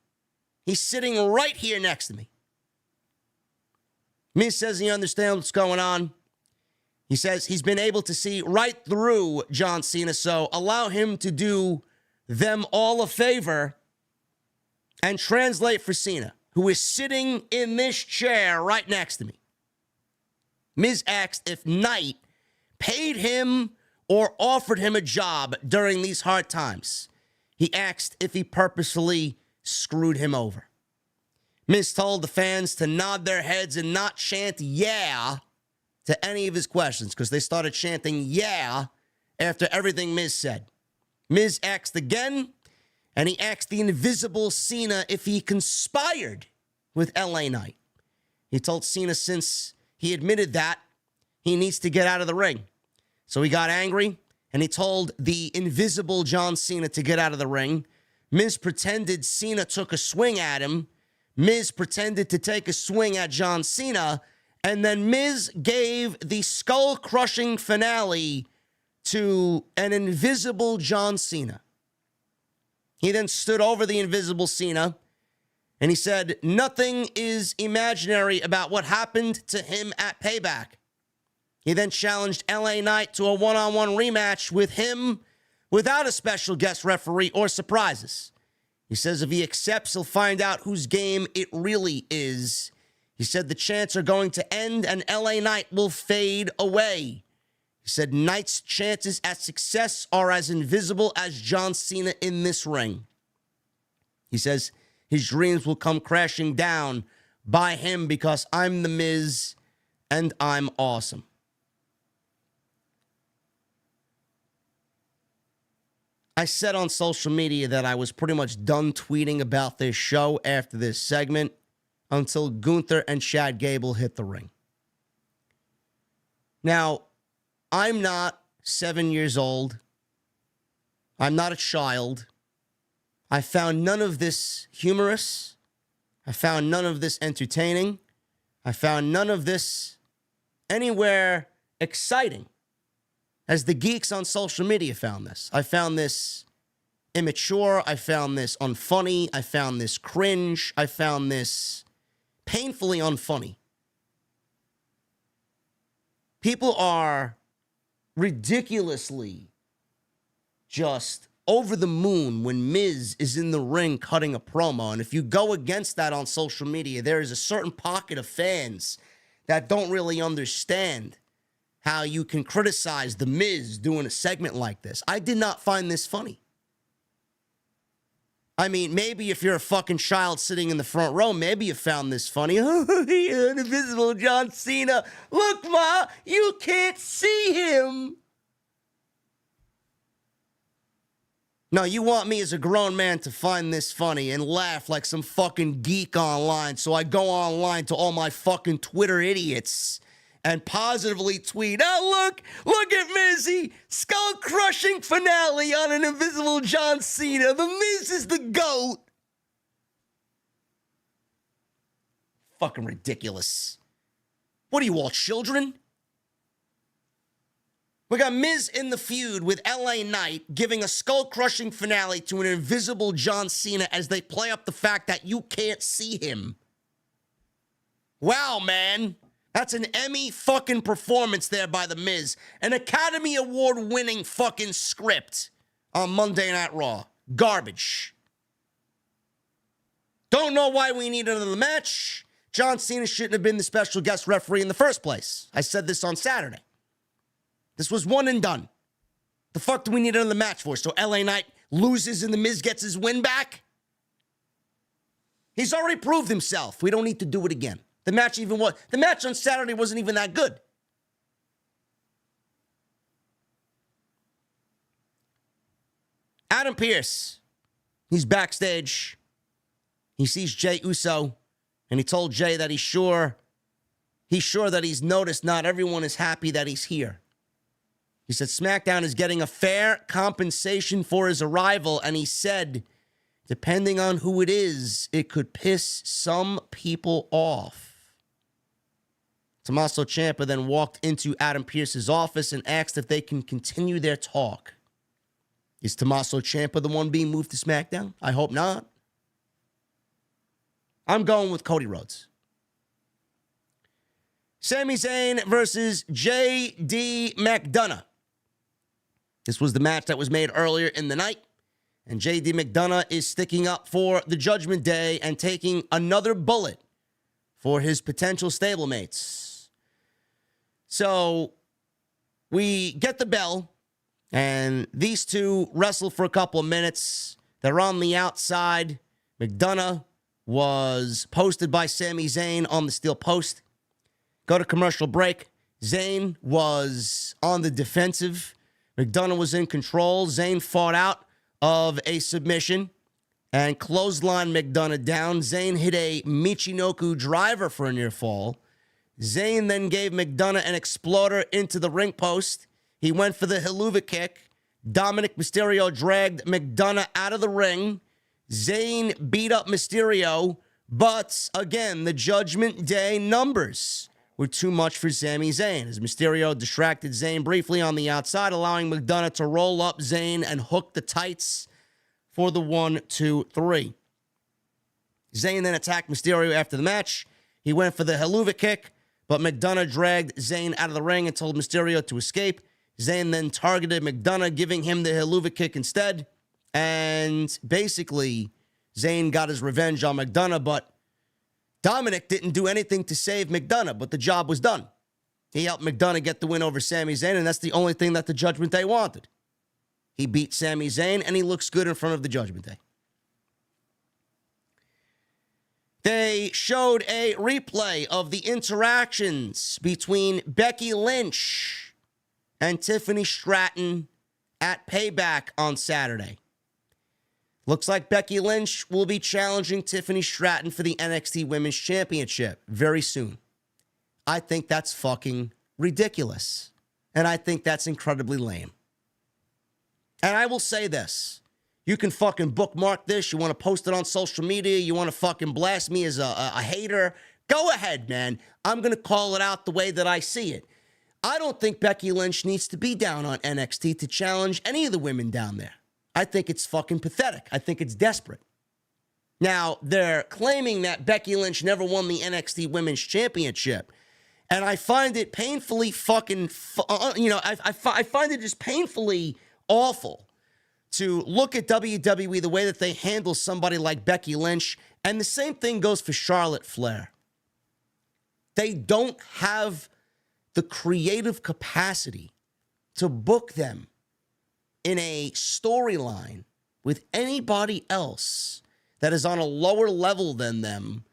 He's sitting right here next to me. Miz says he understands what's going on. He says he's been able to see right through John Cena, so allow him to do them all a favor and translate for Cena, who is sitting in this chair right next to me. Miz asked if Knight paid him or offered him a job during these hard times. He asked if he purposefully screwed him over. Miz told the fans to nod their heads and not chant yeah to any of his questions because they started chanting yeah after everything Miz said. Miz asked again, and he asked the invisible Cena if he conspired with LA Knight. He told Cena since he admitted that, he needs to get out of the ring. So he got angry, and he told the invisible John Cena to get out of the ring. Miz pretended Cena took a swing at him. Miz pretended to take a swing at John Cena, and then Miz gave the skull-crushing finale to an invisible John Cena. He then stood over the invisible Cena, and he said, nothing is imaginary about what happened to him at Payback. He then challenged LA Knight to a one-on-one rematch with him without a special guest referee or surprises. He says if he accepts, he'll find out whose game it really is. He said the chants are going to end and LA Knight will fade away. He said Knight's chances at success are as invisible as John Cena in this ring. He says his dreams will come crashing down by him because I'm the Miz and I'm awesome. I said on social media that I was pretty much done tweeting about this show after this segment until Gunther and Chad Gable hit the ring. Now, I'm not 7 years old. I'm not a child. I found none of this humorous. I found none of this entertaining. I found none of this anywhere exciting, as the geeks on social media found this. I found this immature. I found this unfunny. I found this cringe. I found this painfully unfunny. People are ridiculously just over the moon when Miz is in the ring cutting a promo. And if you go against that on social media, there is a certain pocket of fans that don't really understand how you can criticize the Miz doing a segment like this. I did not find this funny. I mean, maybe if you're a fucking child sitting in the front row, maybe you found this funny. Oh, yeah, an invisible John Cena. Look, Ma, you can't see him. No, you want me as a grown man to find this funny and laugh like some fucking geek online. So I go online to all my fucking Twitter idiots and positively tweet, oh, look at Mizzy, skull-crushing finale on an invisible John Cena. The Miz is the GOAT. Fucking ridiculous. What are you all, children? We got Miz in the feud with LA Knight giving a skull-crushing finale to an invisible John Cena as they play up the fact that you can't see him. Wow, man. That's an Emmy fucking performance there by The Miz. An Academy Award winning fucking script on Monday Night Raw. Garbage. Don't know why we need another match. John Cena shouldn't have been the special guest referee in the first place. I said this on Saturday. This was one and done. The fuck do we need another match for? So LA Knight loses and The Miz gets his win back? He's already proved himself. We don't need to do it again. The match on Saturday wasn't even that good. Adam Pearce, he's backstage. He sees Jey Uso, and he told Jey that he's sure that he's noticed not everyone is happy that he's here. He said SmackDown is getting a fair compensation for his arrival, and he said, depending on who it is, it could piss some people off. Tommaso Ciampa then walked into Adam Pearce's office and asked if they can continue their talk. Is Tommaso Ciampa the one being moved to SmackDown? I hope not. I'm going with Cody Rhodes. Sami Zayn versus J.D. McDonagh. This was the match that was made earlier in the night. And J.D. McDonagh is sticking up for the Judgment Day and taking another bullet for his potential stablemates. So we get the bell, and these two wrestle for a couple of minutes. They're on the outside. McDonagh was posted by Sami Zayn on the steel post. Go to commercial break. Zayn was on the defensive. McDonagh was in control. Zayn fought out of a submission and clotheslined McDonagh down. Zayn hit a Michinoku driver for a near fall. Zayn then gave McDonagh an exploder into the ring post. He went for the Helluva kick. Dominic Mysterio dragged McDonagh out of the ring. Zayn beat up Mysterio, but again, the Judgment Day numbers were too much for Sami Zayn, as Mysterio distracted Zayn briefly on the outside, allowing McDonagh to roll up Zayn and hook the tights for the 1, 2, 3. Zayn then attacked Mysterio after the match. He went for the Helluva kick, but McDonagh dragged Zayn out of the ring and told Mysterio to escape. Zayn then targeted McDonagh, giving him the Helluva kick instead. And basically, Zayn got his revenge on McDonagh, but Dominic didn't do anything to save McDonagh, but the job was done. He helped McDonagh get the win over Sami Zayn, and that's the only thing that the Judgment Day wanted. He beat Sami Zayn, and he looks good in front of the Judgment Day. They showed a replay of the interactions between Becky Lynch and Tiffany Stratton at Payback on Saturday. Looks like Becky Lynch will be challenging Tiffany Stratton for the NXT Women's Championship very soon. I think that's fucking ridiculous. And I think that's incredibly lame. And I will say this. You can fucking bookmark this. You want to post it on social media. You want to fucking blast me as a hater. Go ahead, man. I'm going to call it out the way that I see it. I don't think Becky Lynch needs to be down on NXT to challenge any of the women down there. I think it's fucking pathetic. I think it's desperate. Now, they're claiming that Becky Lynch never won the NXT Women's Championship. And I find it painfully fucking, I find it just painfully awful to look at WWE the way that they handle somebody like Becky Lynch. And the same thing goes for Charlotte Flair. They don't have the creative capacity to book them in a storyline with anybody else that is on a lower level than them.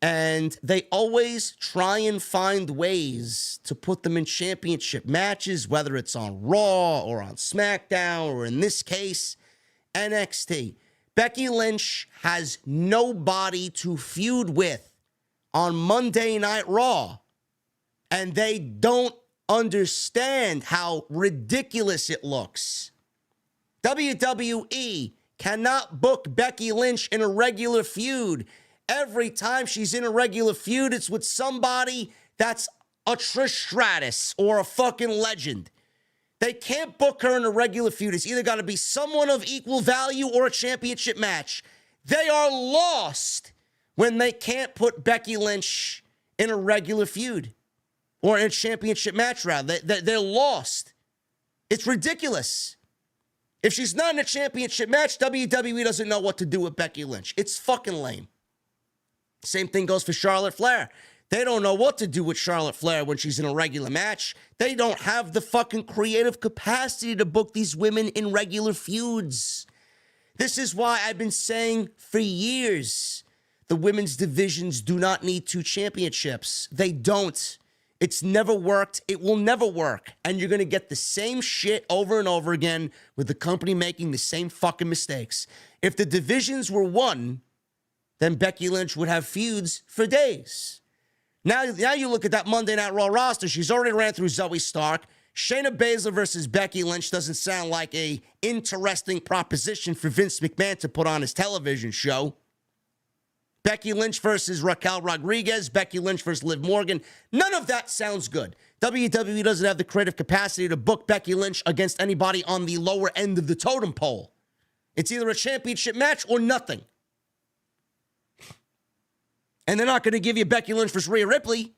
And they always try and find ways to put them in championship matches, whether it's on Raw or on SmackDown, or in this case, NXT. Becky Lynch has nobody to feud with on Monday Night Raw. And they don't understand how ridiculous it looks. WWE cannot book Becky Lynch in a regular feud. Every time she's in a regular feud, it's with somebody that's a Trish Stratus or a fucking legend. They can't book her in a regular feud. It's either got to be someone of equal value or a championship match. They are lost when they can't put Becky Lynch in a regular feud. Or in a championship match round. They're lost. It's ridiculous. If she's not in a championship match, WWE doesn't know what to do with Becky Lynch. It's fucking lame. Same thing goes for Charlotte Flair. They don't know what to do with Charlotte Flair when she's in a regular match. They don't have the fucking creative capacity to book these women in regular feuds. This is why I've been saying for years, the women's divisions do not need 2 championships. They don't. It's never worked. It will never work. And you're going to get the same shit over and over again with the company making the same fucking mistakes. If the divisions were won, then Becky Lynch would have feuds for days. Now you look at that Monday Night Raw roster. She's already ran through Zoey Stark. Shayna Baszler versus Becky Lynch doesn't sound like a interesting proposition for Vince McMahon to put on his television show. Becky Lynch versus Raquel Rodriguez, Becky Lynch versus Liv Morgan. None of that sounds good. WWE doesn't have the creative capacity to book Becky Lynch against anybody on the lower end of the totem pole. It's either a championship match or nothing. And they're not going to give you Becky Lynch versus Rhea Ripley.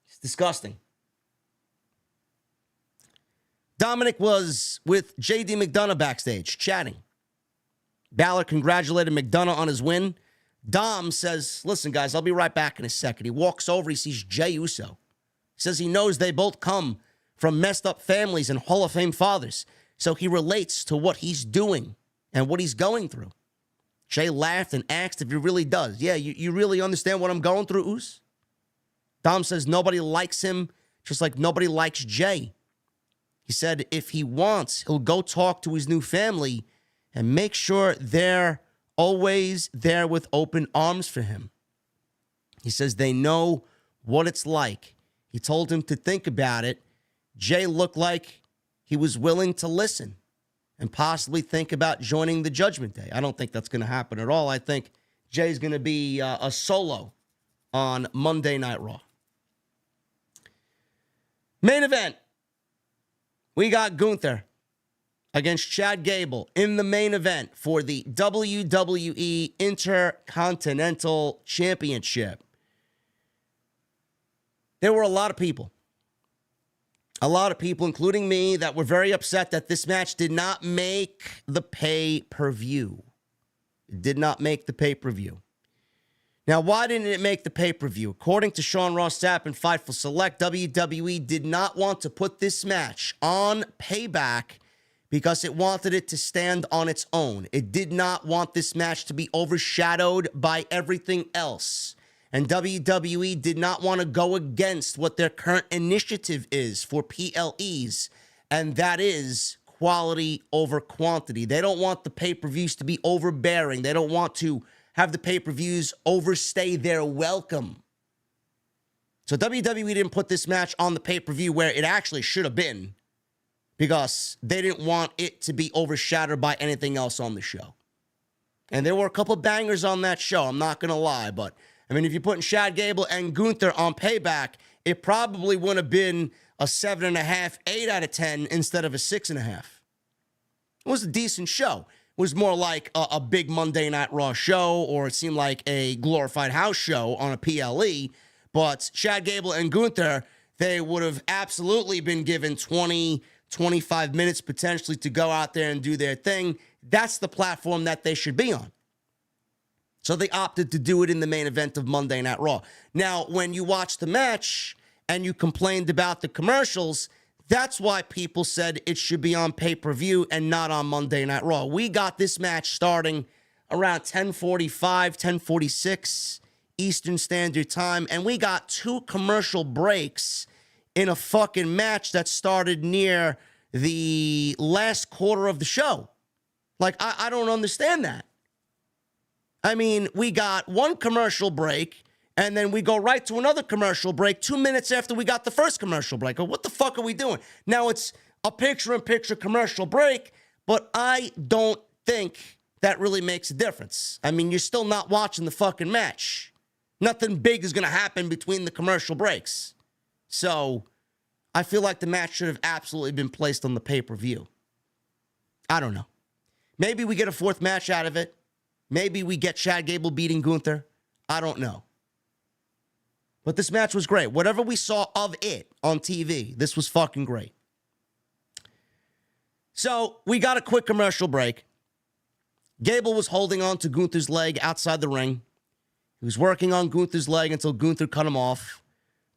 It's disgusting. Dominic was with JD McDonagh backstage, chatting. Balor congratulated McDonagh on his win. Dom says, listen, guys, I'll be right back in a second. He walks over. He sees Jey Uso. He says he knows they both come from messed up families and Hall of Fame fathers. So he relates to what he's doing and what he's going through. Jey laughed and asked if he really does. Yeah, you really understand what I'm going through, Uso? Dom says nobody likes him, just like nobody likes Jey. He said if he wants, he'll go talk to his new family and make sure they're always there with open arms for him. He says they know what it's like. He told him to think about it. Jey looked like he was willing to listen and possibly think about joining the Judgment Day. I don't think that's going to happen at all. I think Jey's going to be a solo on Monday Night Raw. Main event. We got Gunther against Chad Gable in the main event for the WWE Intercontinental Championship. There were a lot of people, including me, that were very upset that this match did not make the pay-per-view. It did not make the pay-per-view. Now, why didn't it make the pay-per-view? According to Sean Ross Sapp and Fightful Select, WWE did not want to put this match on Payback because it wanted it to stand on its own. It did not want this match to be overshadowed by everything else. And WWE did not want to go against what their current initiative is for PLEs, and that is quality over quantity. They don't want the pay-per-views to be overbearing. They don't want to have the pay-per-views overstay their welcome. So WWE didn't put this match on the pay-per-view where it actually should have been because they didn't want it to be overshadowed by anything else on the show. And there were a couple bangers on that show, I'm not going to lie, but I mean, if you're putting Chad Gable and Gunther on Payback, it probably would have been a 7.5, 8 out of 10 instead of a 6.5. It was a decent show. It was more like a big Monday Night Raw show, or it seemed like a glorified house show on a PLE. But Chad Gable and Gunther, they would have absolutely been given 20, 25 minutes potentially to go out there and do their thing. That's the platform that they should be on. So they opted to do it in the main event of Monday Night Raw. Now, when you watch the match and you complained about the commercials, that's why people said it should be on pay-per-view and not on Monday Night Raw. We got this match starting around 10:45, 10:46 Eastern Standard Time, and we got 2 commercial breaks in a fucking match that started near the last quarter of the show. Like, I don't understand that. I mean, we got 1 commercial break, and then we go right to another commercial break 2 minutes after we got the first commercial break. What the fuck are we doing? Now, it's a picture-in-picture commercial break, but I don't think that really makes a difference. I mean, you're still not watching the fucking match. Nothing big is going to happen between the commercial breaks. So, I feel like the match should have absolutely been placed on the pay-per-view. I don't know. Maybe we get a 4th match out of it. Maybe we get Chad Gable beating Gunther. I don't know. But this match was great. Whatever we saw of it on TV, this was fucking great. So, we got a quick commercial break. Gable was holding on to Gunther's leg outside the ring. He was working on Gunther's leg until Gunther cut him off.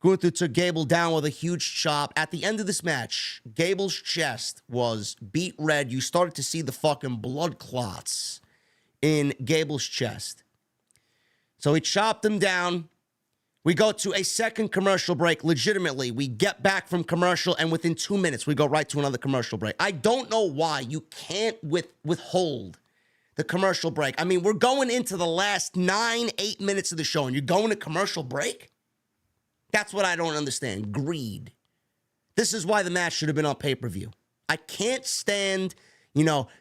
Gunther took Gable down with a huge chop. At the end of this match, Gable's chest was beet red. You started to see the fucking blood clots in Gable's chest. So he chopped him down. We go to a second commercial break. Legitimately, we get back from commercial, and within 2 minutes, we go right to another commercial break. I don't know why you can't withhold the commercial break. I mean, we're going into the last 9, 8 minutes of the show, and you're going to commercial break? That's what I don't understand. Greed. This is why the match should have been on pay-per-view. I can't stand,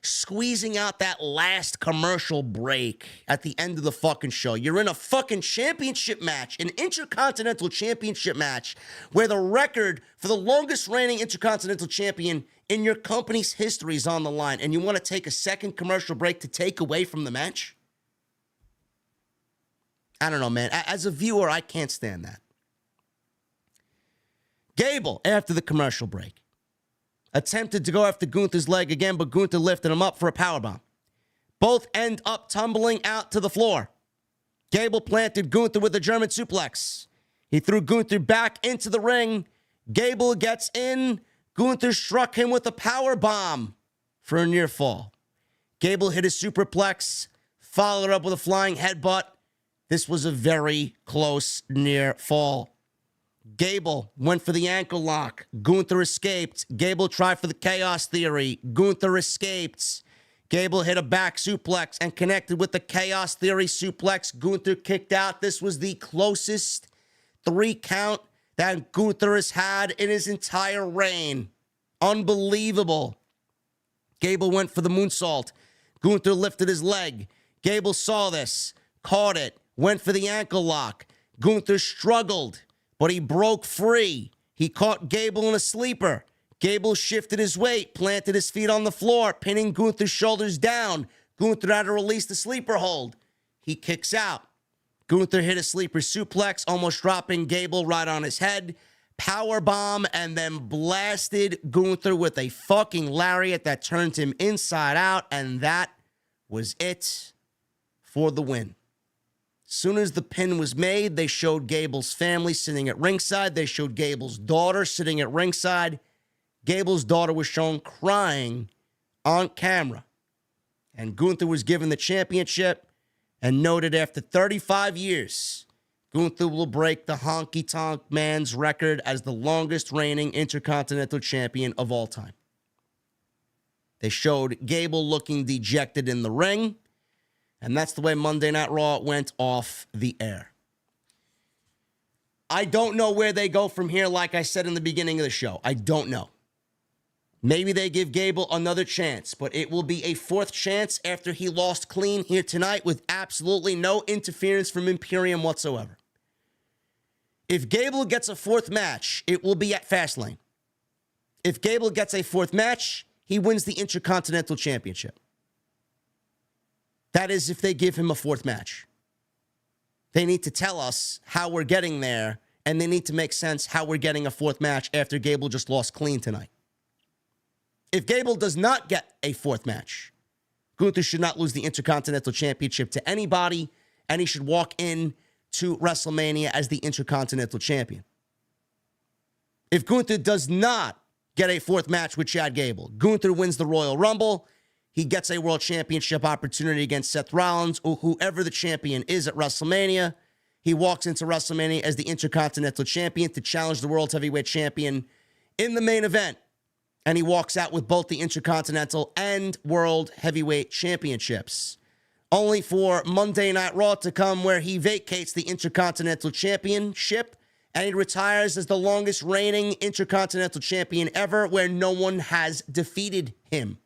squeezing out that last commercial break at the end of the fucking show. You're in a fucking championship match, an Intercontinental Championship match, where the record for the longest reigning Intercontinental Champion in your company's history is on the line, and you want to take a second commercial break to take away from the match? I don't know, man. As a viewer, I can't stand that. Gable, after the commercial break, attempted to go after Gunther's leg again, but Gunther lifted him up for a powerbomb. Both end up tumbling out to the floor. Gable planted Gunther with a German suplex. He threw Gunther back into the ring. Gable gets in. Gunther struck him with a powerbomb for a near fall. Gable hit a superplex, followed up with a flying headbutt. This was a very close near fall. Gable went for the ankle lock. Gunther escaped. Gable tried for the chaos theory. Gunther escaped. Gable hit a back suplex and connected with the chaos theory suplex. Gunther kicked out. This was the closest 3 count that Gunther has had in his entire reign. Unbelievable. Gable went for the moonsault. Gunther lifted his leg. Gable saw this, caught it, went for the ankle lock. Gunther struggled, but he broke free. He caught Gable in a sleeper. Gable shifted his weight, planted his feet on the floor, pinning Gunther's shoulders down. Gunther had to release the sleeper hold. He kicks out. Gunther hit a sleeper suplex, almost dropping Gable right on his head. Power bomb, and then blasted Gunther with a fucking lariat that turned him inside out, and that was it for the win. Soon as the pin was made, they showed Gable's family sitting at ringside. They showed Gable's daughter sitting at ringside. Gable's daughter was shown crying on camera. And Gunther was given the championship and noted after 35 years, Gunther will break the honky-tonk man's record as the longest reigning Intercontinental Champion of all time. They showed Gable looking dejected in the ring, and that's the way Monday Night Raw went off the air. I don't know where they go from here, like I said in the beginning of the show. I don't know. Maybe they give Gable another chance, but it will be a 4th chance after he lost clean here tonight with absolutely no interference from Imperium whatsoever. If Gable gets a 4th match, it will be at Fastlane. If Gable gets a 4th match, he wins the Intercontinental Championship. That is if they give him a 4th match. They need to tell us how we're getting there, and they need to make sense how we're getting a 4th match after Gable just lost clean tonight. If Gable does not get a 4th match, Gunther should not lose the Intercontinental Championship to anybody, and he should walk in to WrestleMania as the Intercontinental Champion. If Gunther does not get a 4th match with Chad Gable, Gunther wins the Royal Rumble. He gets a World Championship opportunity against Seth Rollins or whoever the champion is at WrestleMania. He walks into WrestleMania as the Intercontinental Champion to challenge the World Heavyweight Champion in the main event. And he walks out with both the Intercontinental and World Heavyweight Championships. Only for Monday Night Raw to come where he vacates the Intercontinental Championship and he retires as the longest reigning Intercontinental Champion ever, where no one has defeated him.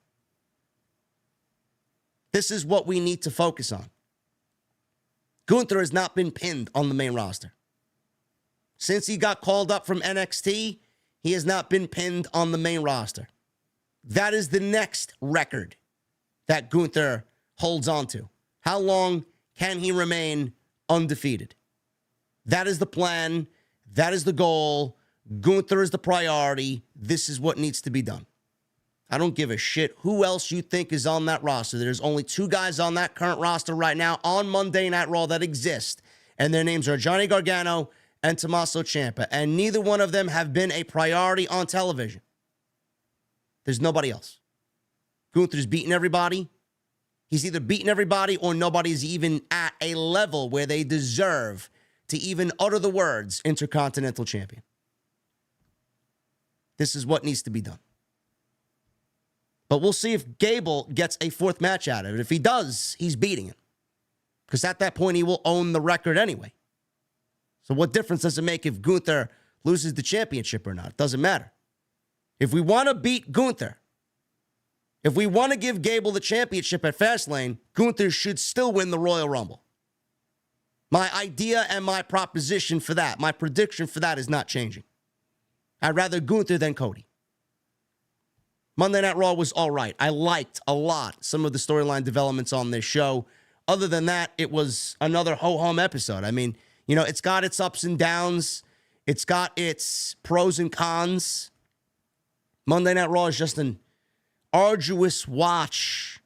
This is what we need to focus on. Gunther has not been pinned on the main roster. Since he got called up from NXT, he has not been pinned on the main roster. That is the next record that Gunther holds on to. How long can he remain undefeated? That is the plan. That is the goal. Gunther is the priority. This is what needs to be done. I don't give a shit who else you think is on that roster. There's only 2 guys on that current roster right now on Monday Night Raw that exist, and their names are Johnny Gargano and Tommaso Ciampa, and neither one of them have been a priority on television. There's nobody else. Gunther's beaten everybody. He's either beaten everybody or nobody's even at a level where they deserve to even utter the words Intercontinental Champion. This is what needs to be done. But we'll see if Gable gets a 4th match out of it. If he does, he's beating him. Because at that point, he will own the record anyway. So what difference does it make if Gunther loses the championship or not? It doesn't matter. If we want to beat Gunther, if we want to give Gable the championship at Fastlane, Gunther should still win the Royal Rumble. My idea and my proposition for that, my prediction for that is not changing. I'd rather Gunther than Cody. Monday Night Raw was all right. I liked a lot some of the storyline developments on this show. Other than that, it was another ho-hum episode. I mean, you know, it's got its ups and downs. It's got its pros and cons. Monday Night Raw is just an arduous watch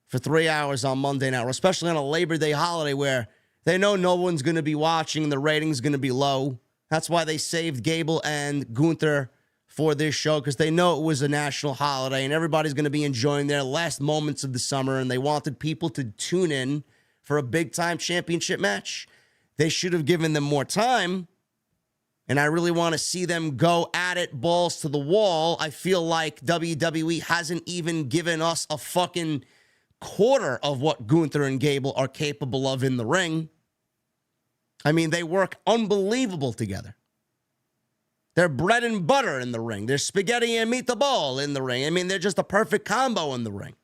for 3 hours on Monday Night Raw, especially on a Labor Day holiday where they know no one's going to be watching. The rating's going to be low. That's why they saved Gable and Gunther for this show because they know it was a national holiday and everybody's going to be enjoying their last moments of the summer, and they wanted people to tune in for a big-time championship match. They should have given them more time, and I really want to see them go at it, balls to the wall. I feel like WWE hasn't even given us a fucking quarter of what Gunther and Gable are capable of in the ring. I mean, they work unbelievable together. They're bread and butter in the ring. They're spaghetti and meatball in the ring. I mean, they're just a perfect combo in the ring.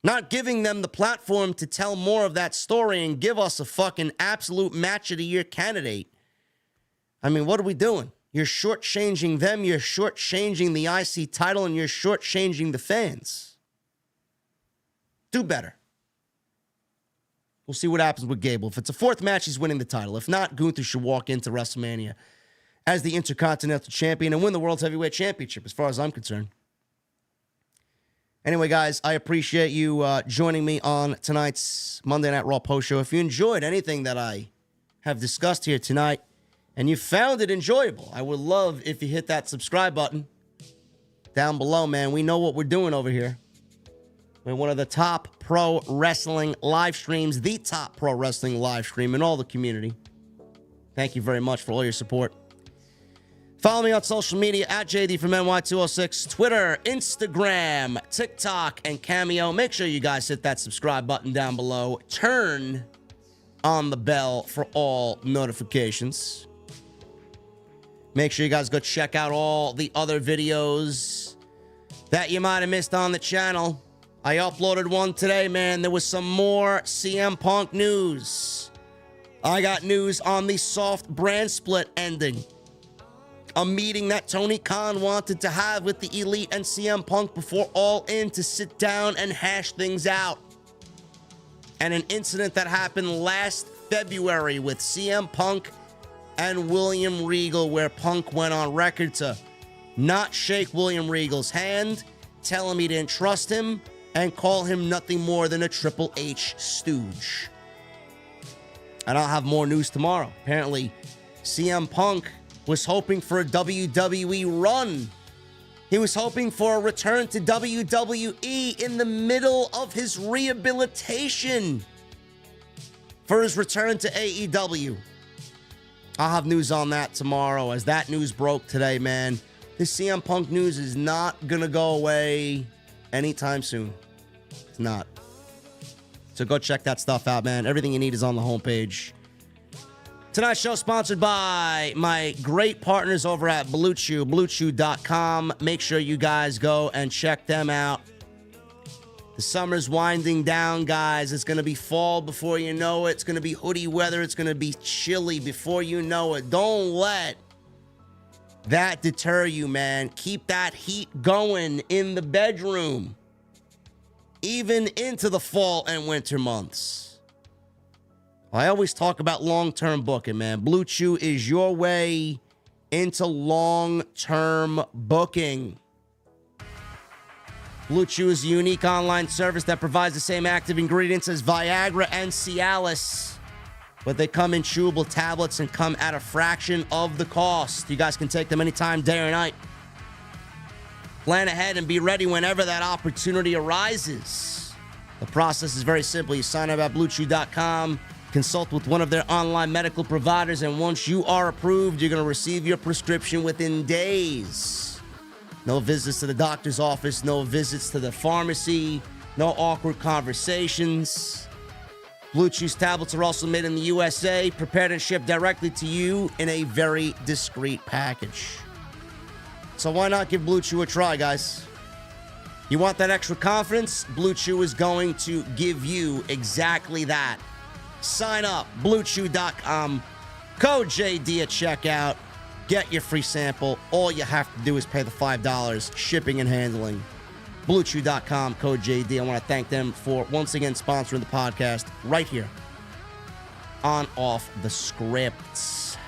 Not giving them the platform to tell more of that story and give us a fucking absolute match of the year candidate. I mean, what are we doing? You're shortchanging them, you're shortchanging the IC title, and you're shortchanging the fans. Do better. We'll see what happens with Gable. If it's a fourth match, he's winning the title. If not, Gunther should walk into WrestleMania as the Intercontinental Champion and win the World Heavyweight Championship, as far as I'm concerned. Anyway, guys, I appreciate you joining me on tonight's Monday Night Raw post show. If you enjoyed anything that I have discussed here tonight and you found it enjoyable, I would love if you hit that subscribe button down below, man. We know what we're doing over here. We're one of the top pro wrestling live streams, the top pro wrestling live stream in all the community. Thank you very much for all your support. Follow me on social media at JDfromNY206, Twitter, Instagram, TikTok, and Cameo. Make sure you guys hit that subscribe button down below. Turn on the bell for all notifications. Make sure you guys go check out all the other videos that you might have missed on the channel. I uploaded one today, man. There was some more CM Punk news. I got news on the soft brand split ending. A meeting that Tony Khan wanted to have with the Elite and CM Punk before All In to sit down and hash things out. And an incident that happened last February with CM Punk and William Regal, where Punk went on record to not shake William Regal's hand, tell him he didn't trust him, and call him nothing more than a Triple H stooge. And I'll have more news tomorrow. Apparently, CM Punk was hoping for a WWE run. He was hoping for a return to WWE in the middle of his rehabilitation for his return to AEW. I'll have news on that tomorrow, as that news broke today, man. This CM Punk news is not going to go away anytime soon. It's not. So go check that stuff out, man. Everything you need is on the homepage. Tonight's show sponsored by my great partners over at BlueChew, BlueChew.com. Make sure you guys go and check them out. The summer's winding down, guys. It's going to be fall before you know it. It's going to be hoodie weather. It's going to be chilly before you know it. Don't let that deter you, man. Keep that heat going in the bedroom, even into the fall and winter months. I always talk about long-term booking, man. Blue Chew is your way into long-term booking. Blue Chew is a unique online service that provides the same active ingredients as Viagra and Cialis, but they come in chewable tablets and come at a fraction of the cost. You guys can take them anytime, day or night. Plan ahead and be ready whenever that opportunity arises. The process is very simple. You sign up at BlueChew.com, consult with one of their online medical providers, and once you are approved, you're going to receive your prescription within days. No visits to the doctor's office, no visits to the pharmacy, no awkward conversations. Blue Chew's tablets are also made in the USA, prepared and shipped directly to you in a very discreet package. So why not give Blue Chew a try, guys? You want that extra confidence? Blue Chew is going to give you exactly that. Sign up, BlueChew.com, code JD at checkout, get your free sample. All you have to do is pay the $5 shipping and handling. BlueChew.com, code JD. I want to thank them for once again sponsoring the podcast right here on Off the Scripts.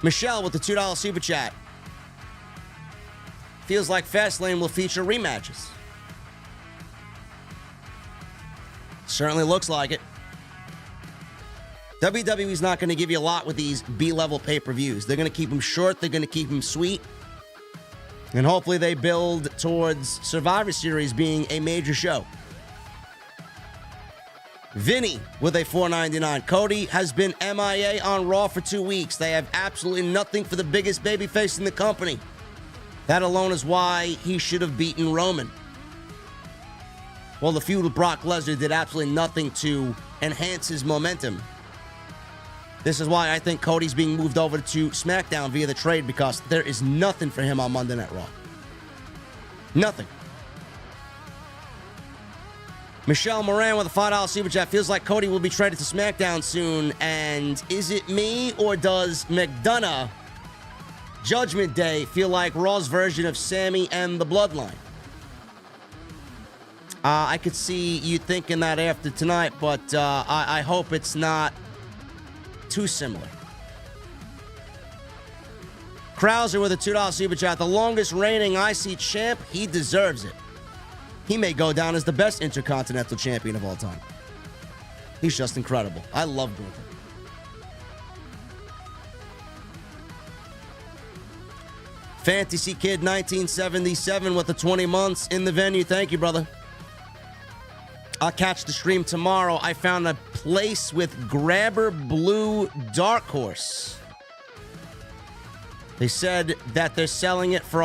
Michelle with the $2 super chat. Feels like Fastlane will feature rematches. Certainly looks like it. WWE's not going to give you a lot with these B-level pay-per-views. They're going to keep them short. They're going to keep them sweet. And hopefully they build towards Survivor Series being a major show. Vinny with a $4.99. Cody has been MIA on Raw for 2 weeks. They have absolutely nothing for the biggest babyface in the company. That alone is why he should have beaten Roman. Well, the feud with Brock Lesnar did absolutely nothing to enhance his momentum. This is why I think Cody's being moved over to SmackDown via the trade, because there is nothing for him on Monday Night Raw. Nothing. Michelle Moran with a $5 super chat. Feels like Cody will be traded to SmackDown soon. And is it me, or does McDonagh Judgment Day feel like Raw's version of Sami and the Bloodline? I could see you thinking that after tonight, but I hope it's not too similar. Krauser with a $2 super chat. The longest reigning IC champ, he deserves it. He may go down as the best Intercontinental Champion of all time. He's just incredible. I love Gunther. Fantasy Kid 1977 with the 20 months in the venue. Thank you, brother. I'll catch the stream tomorrow. I found a place with Grabber Blue Dark Horse. They said that they're selling it for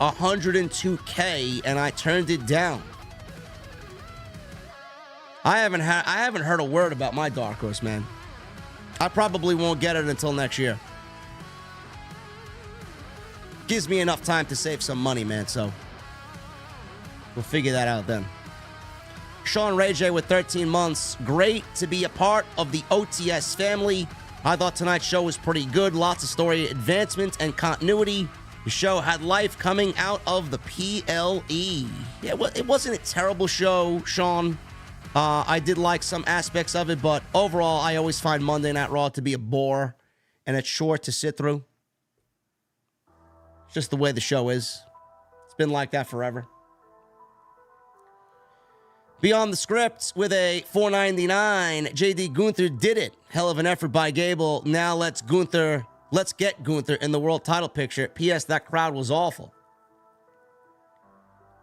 $102K, and I turned it down. I haven't heard a word about my Dark Horse, man. I probably won't get it until next year. Gives me enough time to save some money, man, so we'll figure that out then. Sean Ray J with 13 months. Great to be a part of the OTS family. I thought tonight's show was pretty good. Lots of story advancement and continuity. The show had life coming out of the PLE. Yeah, well, it wasn't a terrible show, Sean. I did like some aspects of it, but overall, I always find Monday Night Raw to be a bore, and it's short to sit through. It's just the way the show is. It's been like that forever. Beyond the Script with a $4.99. JD Gunther did it. Hell of an effort by Gable. Now let's get Gunther in the world title picture. P.S. That crowd was awful.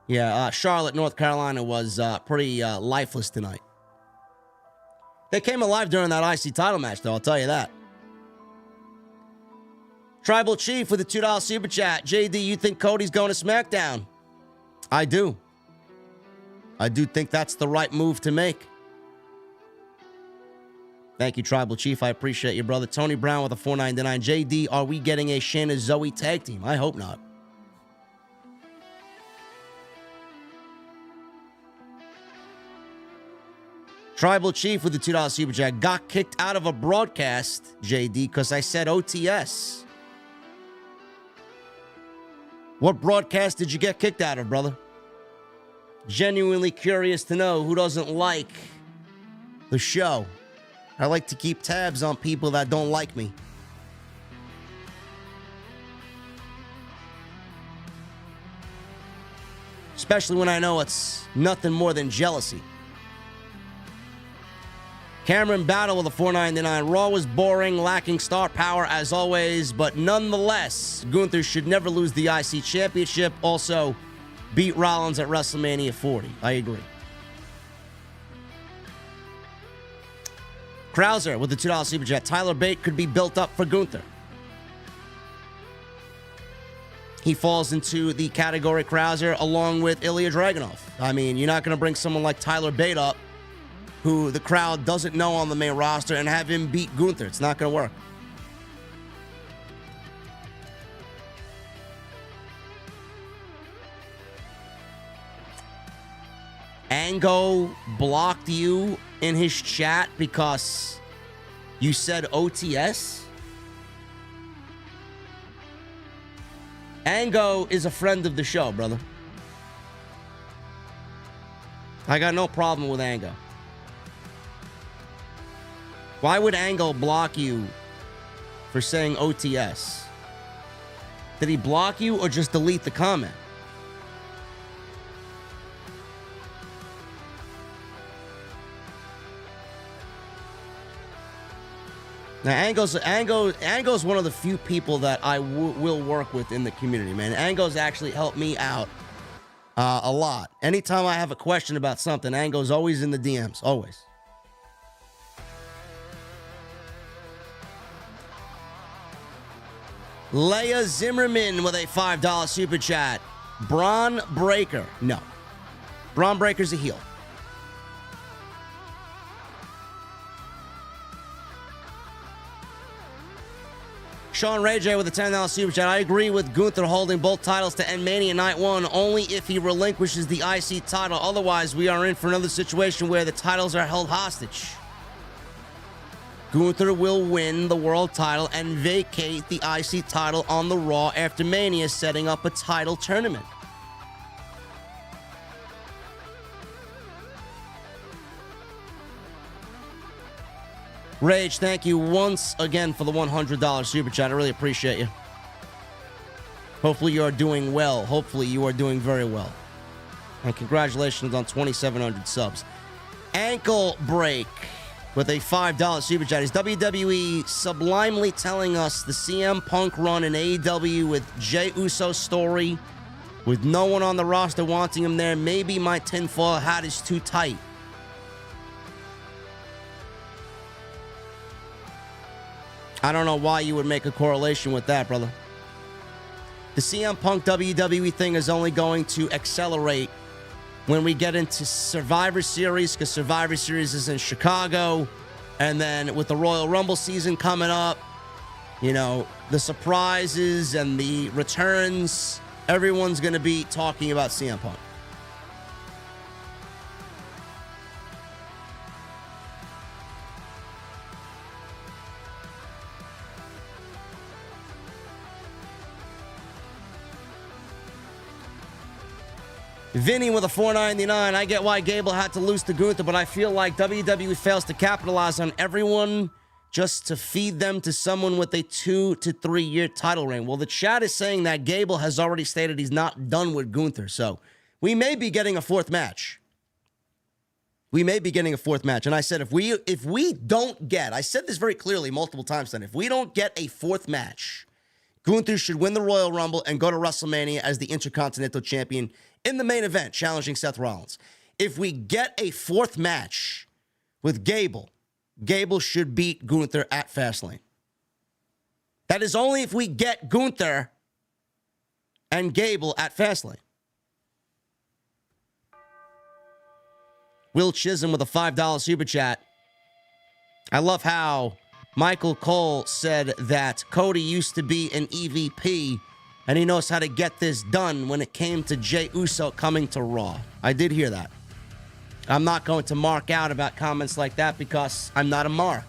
Yeah, Charlotte, North Carolina was pretty lifeless tonight. They came alive during that IC title match, though, I'll tell you that. Tribal Chief with a $2 super chat. JD, you think Cody's going to SmackDown? I do. I do think that's the right move to make. Thank you, Tribal Chief. I appreciate you, brother. Tony Brown with a $4.99. JD, are we getting a Shayna Zoey tag team? I hope not. Tribal Chief with the $2 super chat. Got kicked out of a broadcast, JD, because I said OTS. What broadcast did you get kicked out of, brother? Genuinely curious to know who doesn't like the show. I like to keep tabs on people that don't like me. Especially when I know it's nothing more than jealousy. Cameron Battle with a $4.99. Raw was boring, lacking star power as always, but nonetheless, Gunther should never lose the IC Championship. Also, beat Rollins at WrestleMania 40. I agree. Krauser with the $2 super chat. Tyler Bate could be built up for Gunther. He falls into the category Krauser along with Ilya Dragunov. I mean, you're not going to bring someone like Tyler Bate up who the crowd doesn't know on the main roster and have him beat Gunther. It's not going to work. Ango blocked you in his chat because you said OTS? Ango is a friend of the show, brother. I got no problem with Ango. Why would Angle block you for saying OTS? Did he block you or just delete the comment? Now, Ango's one of the few people that I will work with in the community, man. Ango's actually helped me out a lot. Anytime I have a question about something, Ango's always in the DMs, always. Leia Zimmerman with a $5 super chat. Braun Breaker. No. Braun Breaker's a heel. Sean Ray J with a $10 super chat. I agree with Gunther holding both titles to end Mania Night 1 only if he relinquishes the IC title. Otherwise, we are in for another situation where the titles are held hostage. Gunther will win the world title and vacate the IC title on the Raw after Mania, setting up a title tournament. Rage, thank you once again for the $100 super chat. I really appreciate you. Hopefully you are doing well. Hopefully you are doing very well. And congratulations on 2,700 subs. Ankle Break with a $5 super chat. Is WWE sublimely telling us the CM Punk run in AEW with Jey Uso's story, with no one on the roster wanting him there? Maybe my tinfoil hat is too tight. I don't know why you would make a correlation with that, brother. The CM Punk WWE thing is only going to accelerate when we get into Survivor Series, because Survivor Series is in Chicago, and then with the Royal Rumble season coming up, you know, the surprises and the returns, everyone's going to be talking about CM Punk. Vinny with a $4.99. I get why Gable had to lose to Gunther, but I feel like WWE fails to capitalize on everyone just to feed them to someone with a 2 to 3 year title reign. Well, the chat is saying that Gable has already stated he's not done with Gunther, so we may be getting a fourth match. We may be getting a fourth match. And I said, if we don't get, I said this very clearly multiple times then, if we don't get a fourth match, Gunther should win the Royal Rumble and go to WrestleMania as the Intercontinental Champion in the main event, challenging Seth Rollins. If we get a fourth match with Gable, Gable should beat Gunther at Fastlane. That is only if we get Gunther and Gable at Fastlane. Will Chisholm with a $5 super chat. I love how Michael Cole said that Cody used to be an EVP and he knows how to get this done when it came to Jey Uso coming to Raw. I did hear that. I'm not going to mark out about comments like that because I'm not a mark.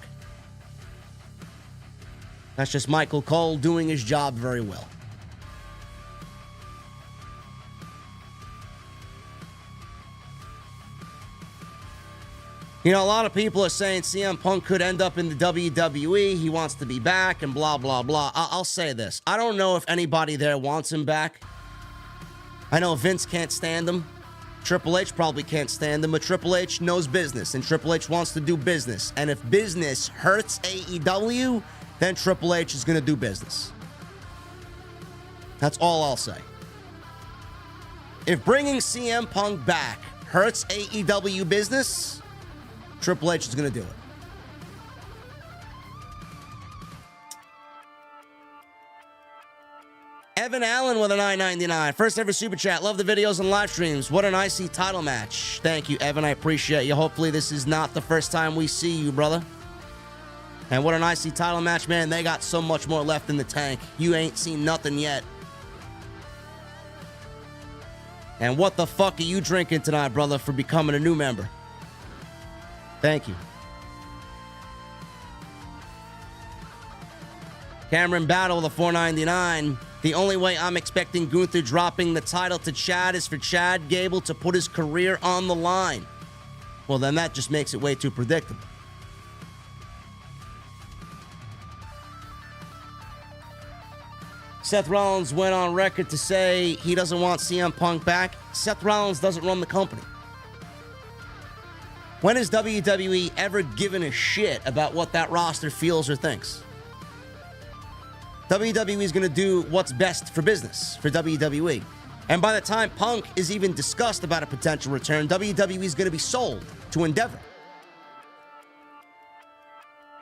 That's just Michael Cole doing his job very well. You know, a lot of people are saying CM Punk could end up in the WWE. He wants to be back and blah, blah, blah. I'll say this. I don't know if anybody there wants him back. I know Vince can't stand him. Triple H probably can't stand him, but Triple H knows business, and Triple H wants to do business. And if business hurts AEW, then Triple H is going to do business. That's all I'll say. If bringing CM Punk back hurts AEW business, Triple H is going to do it. Evan Allen with a $9.99. First ever super chat. Love the videos and live streams. What an IC title match. Thank you, Evan. I appreciate you. Hopefully this is not the first time we see you, brother. And what an IC title match, man. They got so much more left in the tank. You ain't seen nothing yet. And what the fuck are you drinking tonight, brother, for becoming a new member? Thank you. Cameron Battle with a $4.99. The only way I'm expecting Gunther dropping the title to Chad is for Chad Gable to put his career on the line. Well, then that just makes it way too predictable. Seth Rollins went on record to say he doesn't want CM Punk back. Seth Rollins doesn't run the company. When has WWE ever given a shit about what that roster feels or thinks? WWE is going to do what's best for business, for WWE. And by the time Punk is even discussed about a potential return, WWE is going to be sold to Endeavor.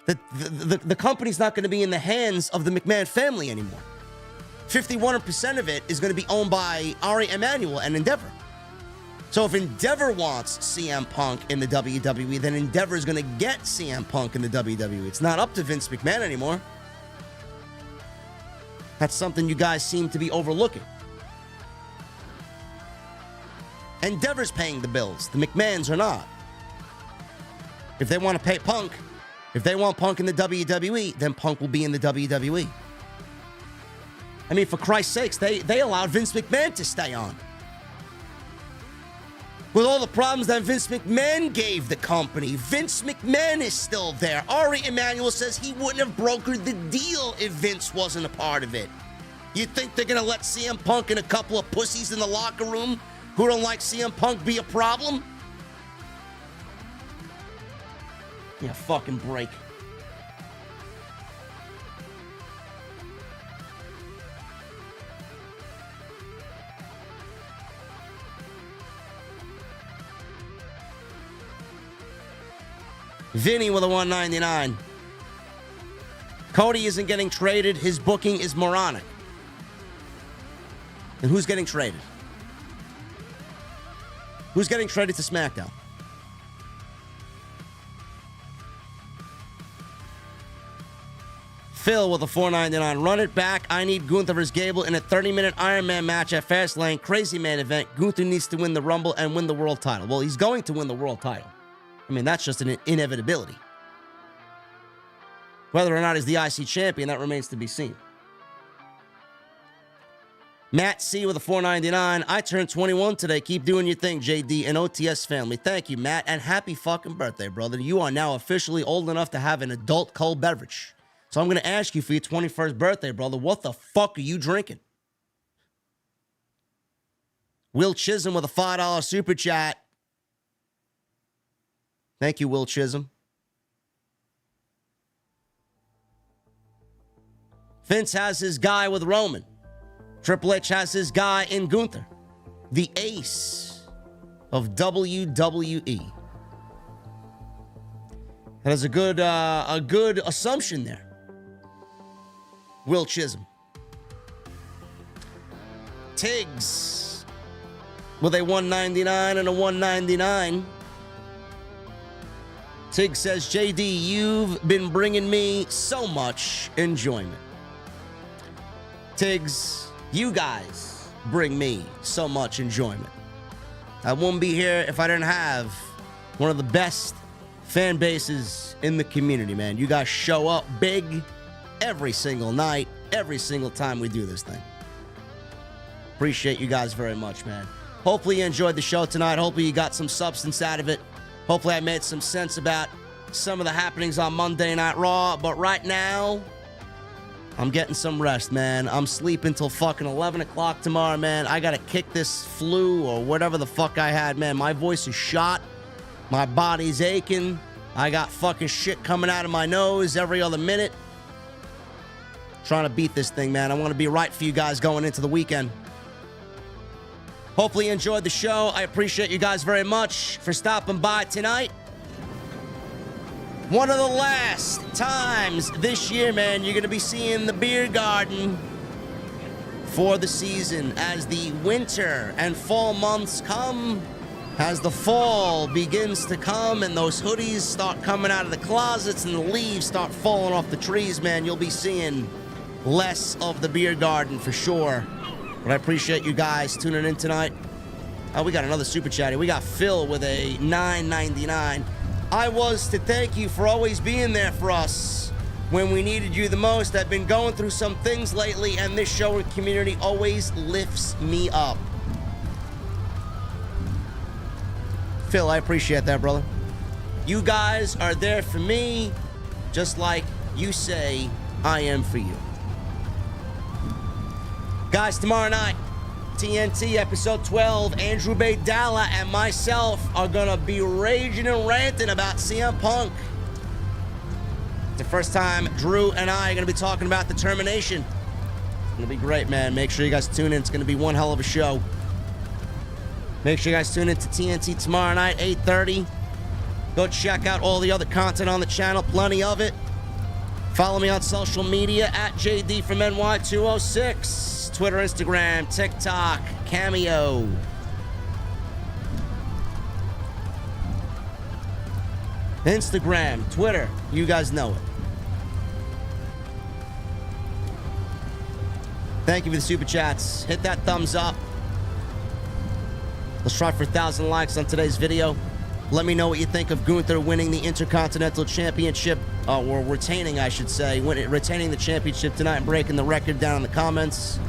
The company's not going to be in the hands of the McMahon family anymore. 51% of it is going to be owned by Ari Emanuel and Endeavor. So if Endeavor wants CM Punk in the WWE, then Endeavor is going to get CM Punk in the WWE. It's not up to Vince McMahon anymore. That's something you guys seem to be overlooking. Endeavor's paying the bills. The McMahons are not. If they want to pay Punk, if they want Punk in the WWE, then Punk will be in the WWE. I mean, for Christ's sakes, they allowed Vince McMahon to stay on. With all the problems that Vince McMahon gave the company, Vince McMahon is still there. Ari Emanuel says he wouldn't have brokered the deal if Vince wasn't a part of it. You think they're going to let CM Punk and a couple of pussies in the locker room who don't like CM Punk be a problem? Yeah, fucking break. Vinny with a 199. Cody isn't getting traded. His booking is moronic. And who's getting traded? Who's getting traded to SmackDown? Phil with a 499. Run it back. I need Gunther vs. Gable in a 30-minute Iron Man match at Fastlane. Crazy Man event. Gunther needs to win the Rumble and win the world title. Well, he's going to win the world title. I mean, that's just an inevitability. Whether or not he's the IC champion, that remains to be seen. Matt C with a 499. I turned 21 today. Keep doing your thing, JD and OTS family. Thank you, Matt, and happy fucking birthday, brother. You are now officially old enough to have an adult cold beverage. So I'm going to ask you for your 21st birthday, brother, what the fuck are you drinking? Will Chisholm with a $5 super chat. Thank you, Will Chisholm. Vince has his guy with Roman. Triple H has his guy in Gunther. The ace of WWE. That is a good assumption there. Will Chisholm. Tiggs with a 199 and a 199. Tig says, JD, you've been bringing me so much enjoyment. Tiggs, you guys bring me so much enjoyment. I wouldn't be here if I didn't have one of the best fan bases in the community, man. You guys show up big every single night, every single time we do this thing. Appreciate you guys very much, man. Hopefully you enjoyed the show tonight. Hopefully you got some substance out of it. Hopefully I made some sense about some of the happenings on Monday Night Raw. But right now, I'm getting some rest, man. I'm sleeping till fucking 11 o'clock tomorrow, man. I gotta kick this flu or whatever the fuck I had, man. My voice is shot. My body's aching. I got fucking shit coming out of my nose every other minute. Trying to beat this thing, man. I want to be right for you guys going into the weekend. Hopefully you enjoyed the show. I appreciate you guys very much for stopping by tonight. One of the last times this year, man, you're going to be seeing the beer garden for the season as the winter and fall months come, as the fall begins to come and those hoodies start coming out of the closets and the leaves start falling off the trees, man. You'll be seeing less of the beer garden for sure. But I appreciate you guys tuning in tonight. We got another super chat here. We got Phil with a $9.99. I was to thank you for always being there for us when we needed you the most. I've been going through some things lately, and this show and community always lifts me up. Phil, I appreciate that, brother. You guys are there for me, just like you say I am for you. Guys, tomorrow night, TNT episode 12, Andrew Baydala and myself are gonna be raging and ranting about CM Punk. It's the first time Drew and I are gonna be talking about the termination. It's gonna be great, man. Make sure you guys tune in. It's gonna be one hell of a show. Make sure you guys tune in to TNT tomorrow night, 8:30. Go check out all the other content on the channel, plenty of it. Follow me on social media at JDfromNY206. Twitter, Instagram, TikTok, Cameo. Instagram, Twitter, you guys know it. Thank you for the super chats. Hit that thumbs up. Let's try for 1,000 likes on today's video. Let me know what you think of Gunther winning the Intercontinental Championship, or retaining, I should say, retaining the championship tonight and breaking the record down in the comments.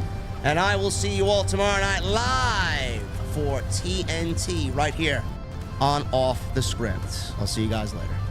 And I will see you all tomorrow night live for TNT right here on Off the Script. I'll see you guys later.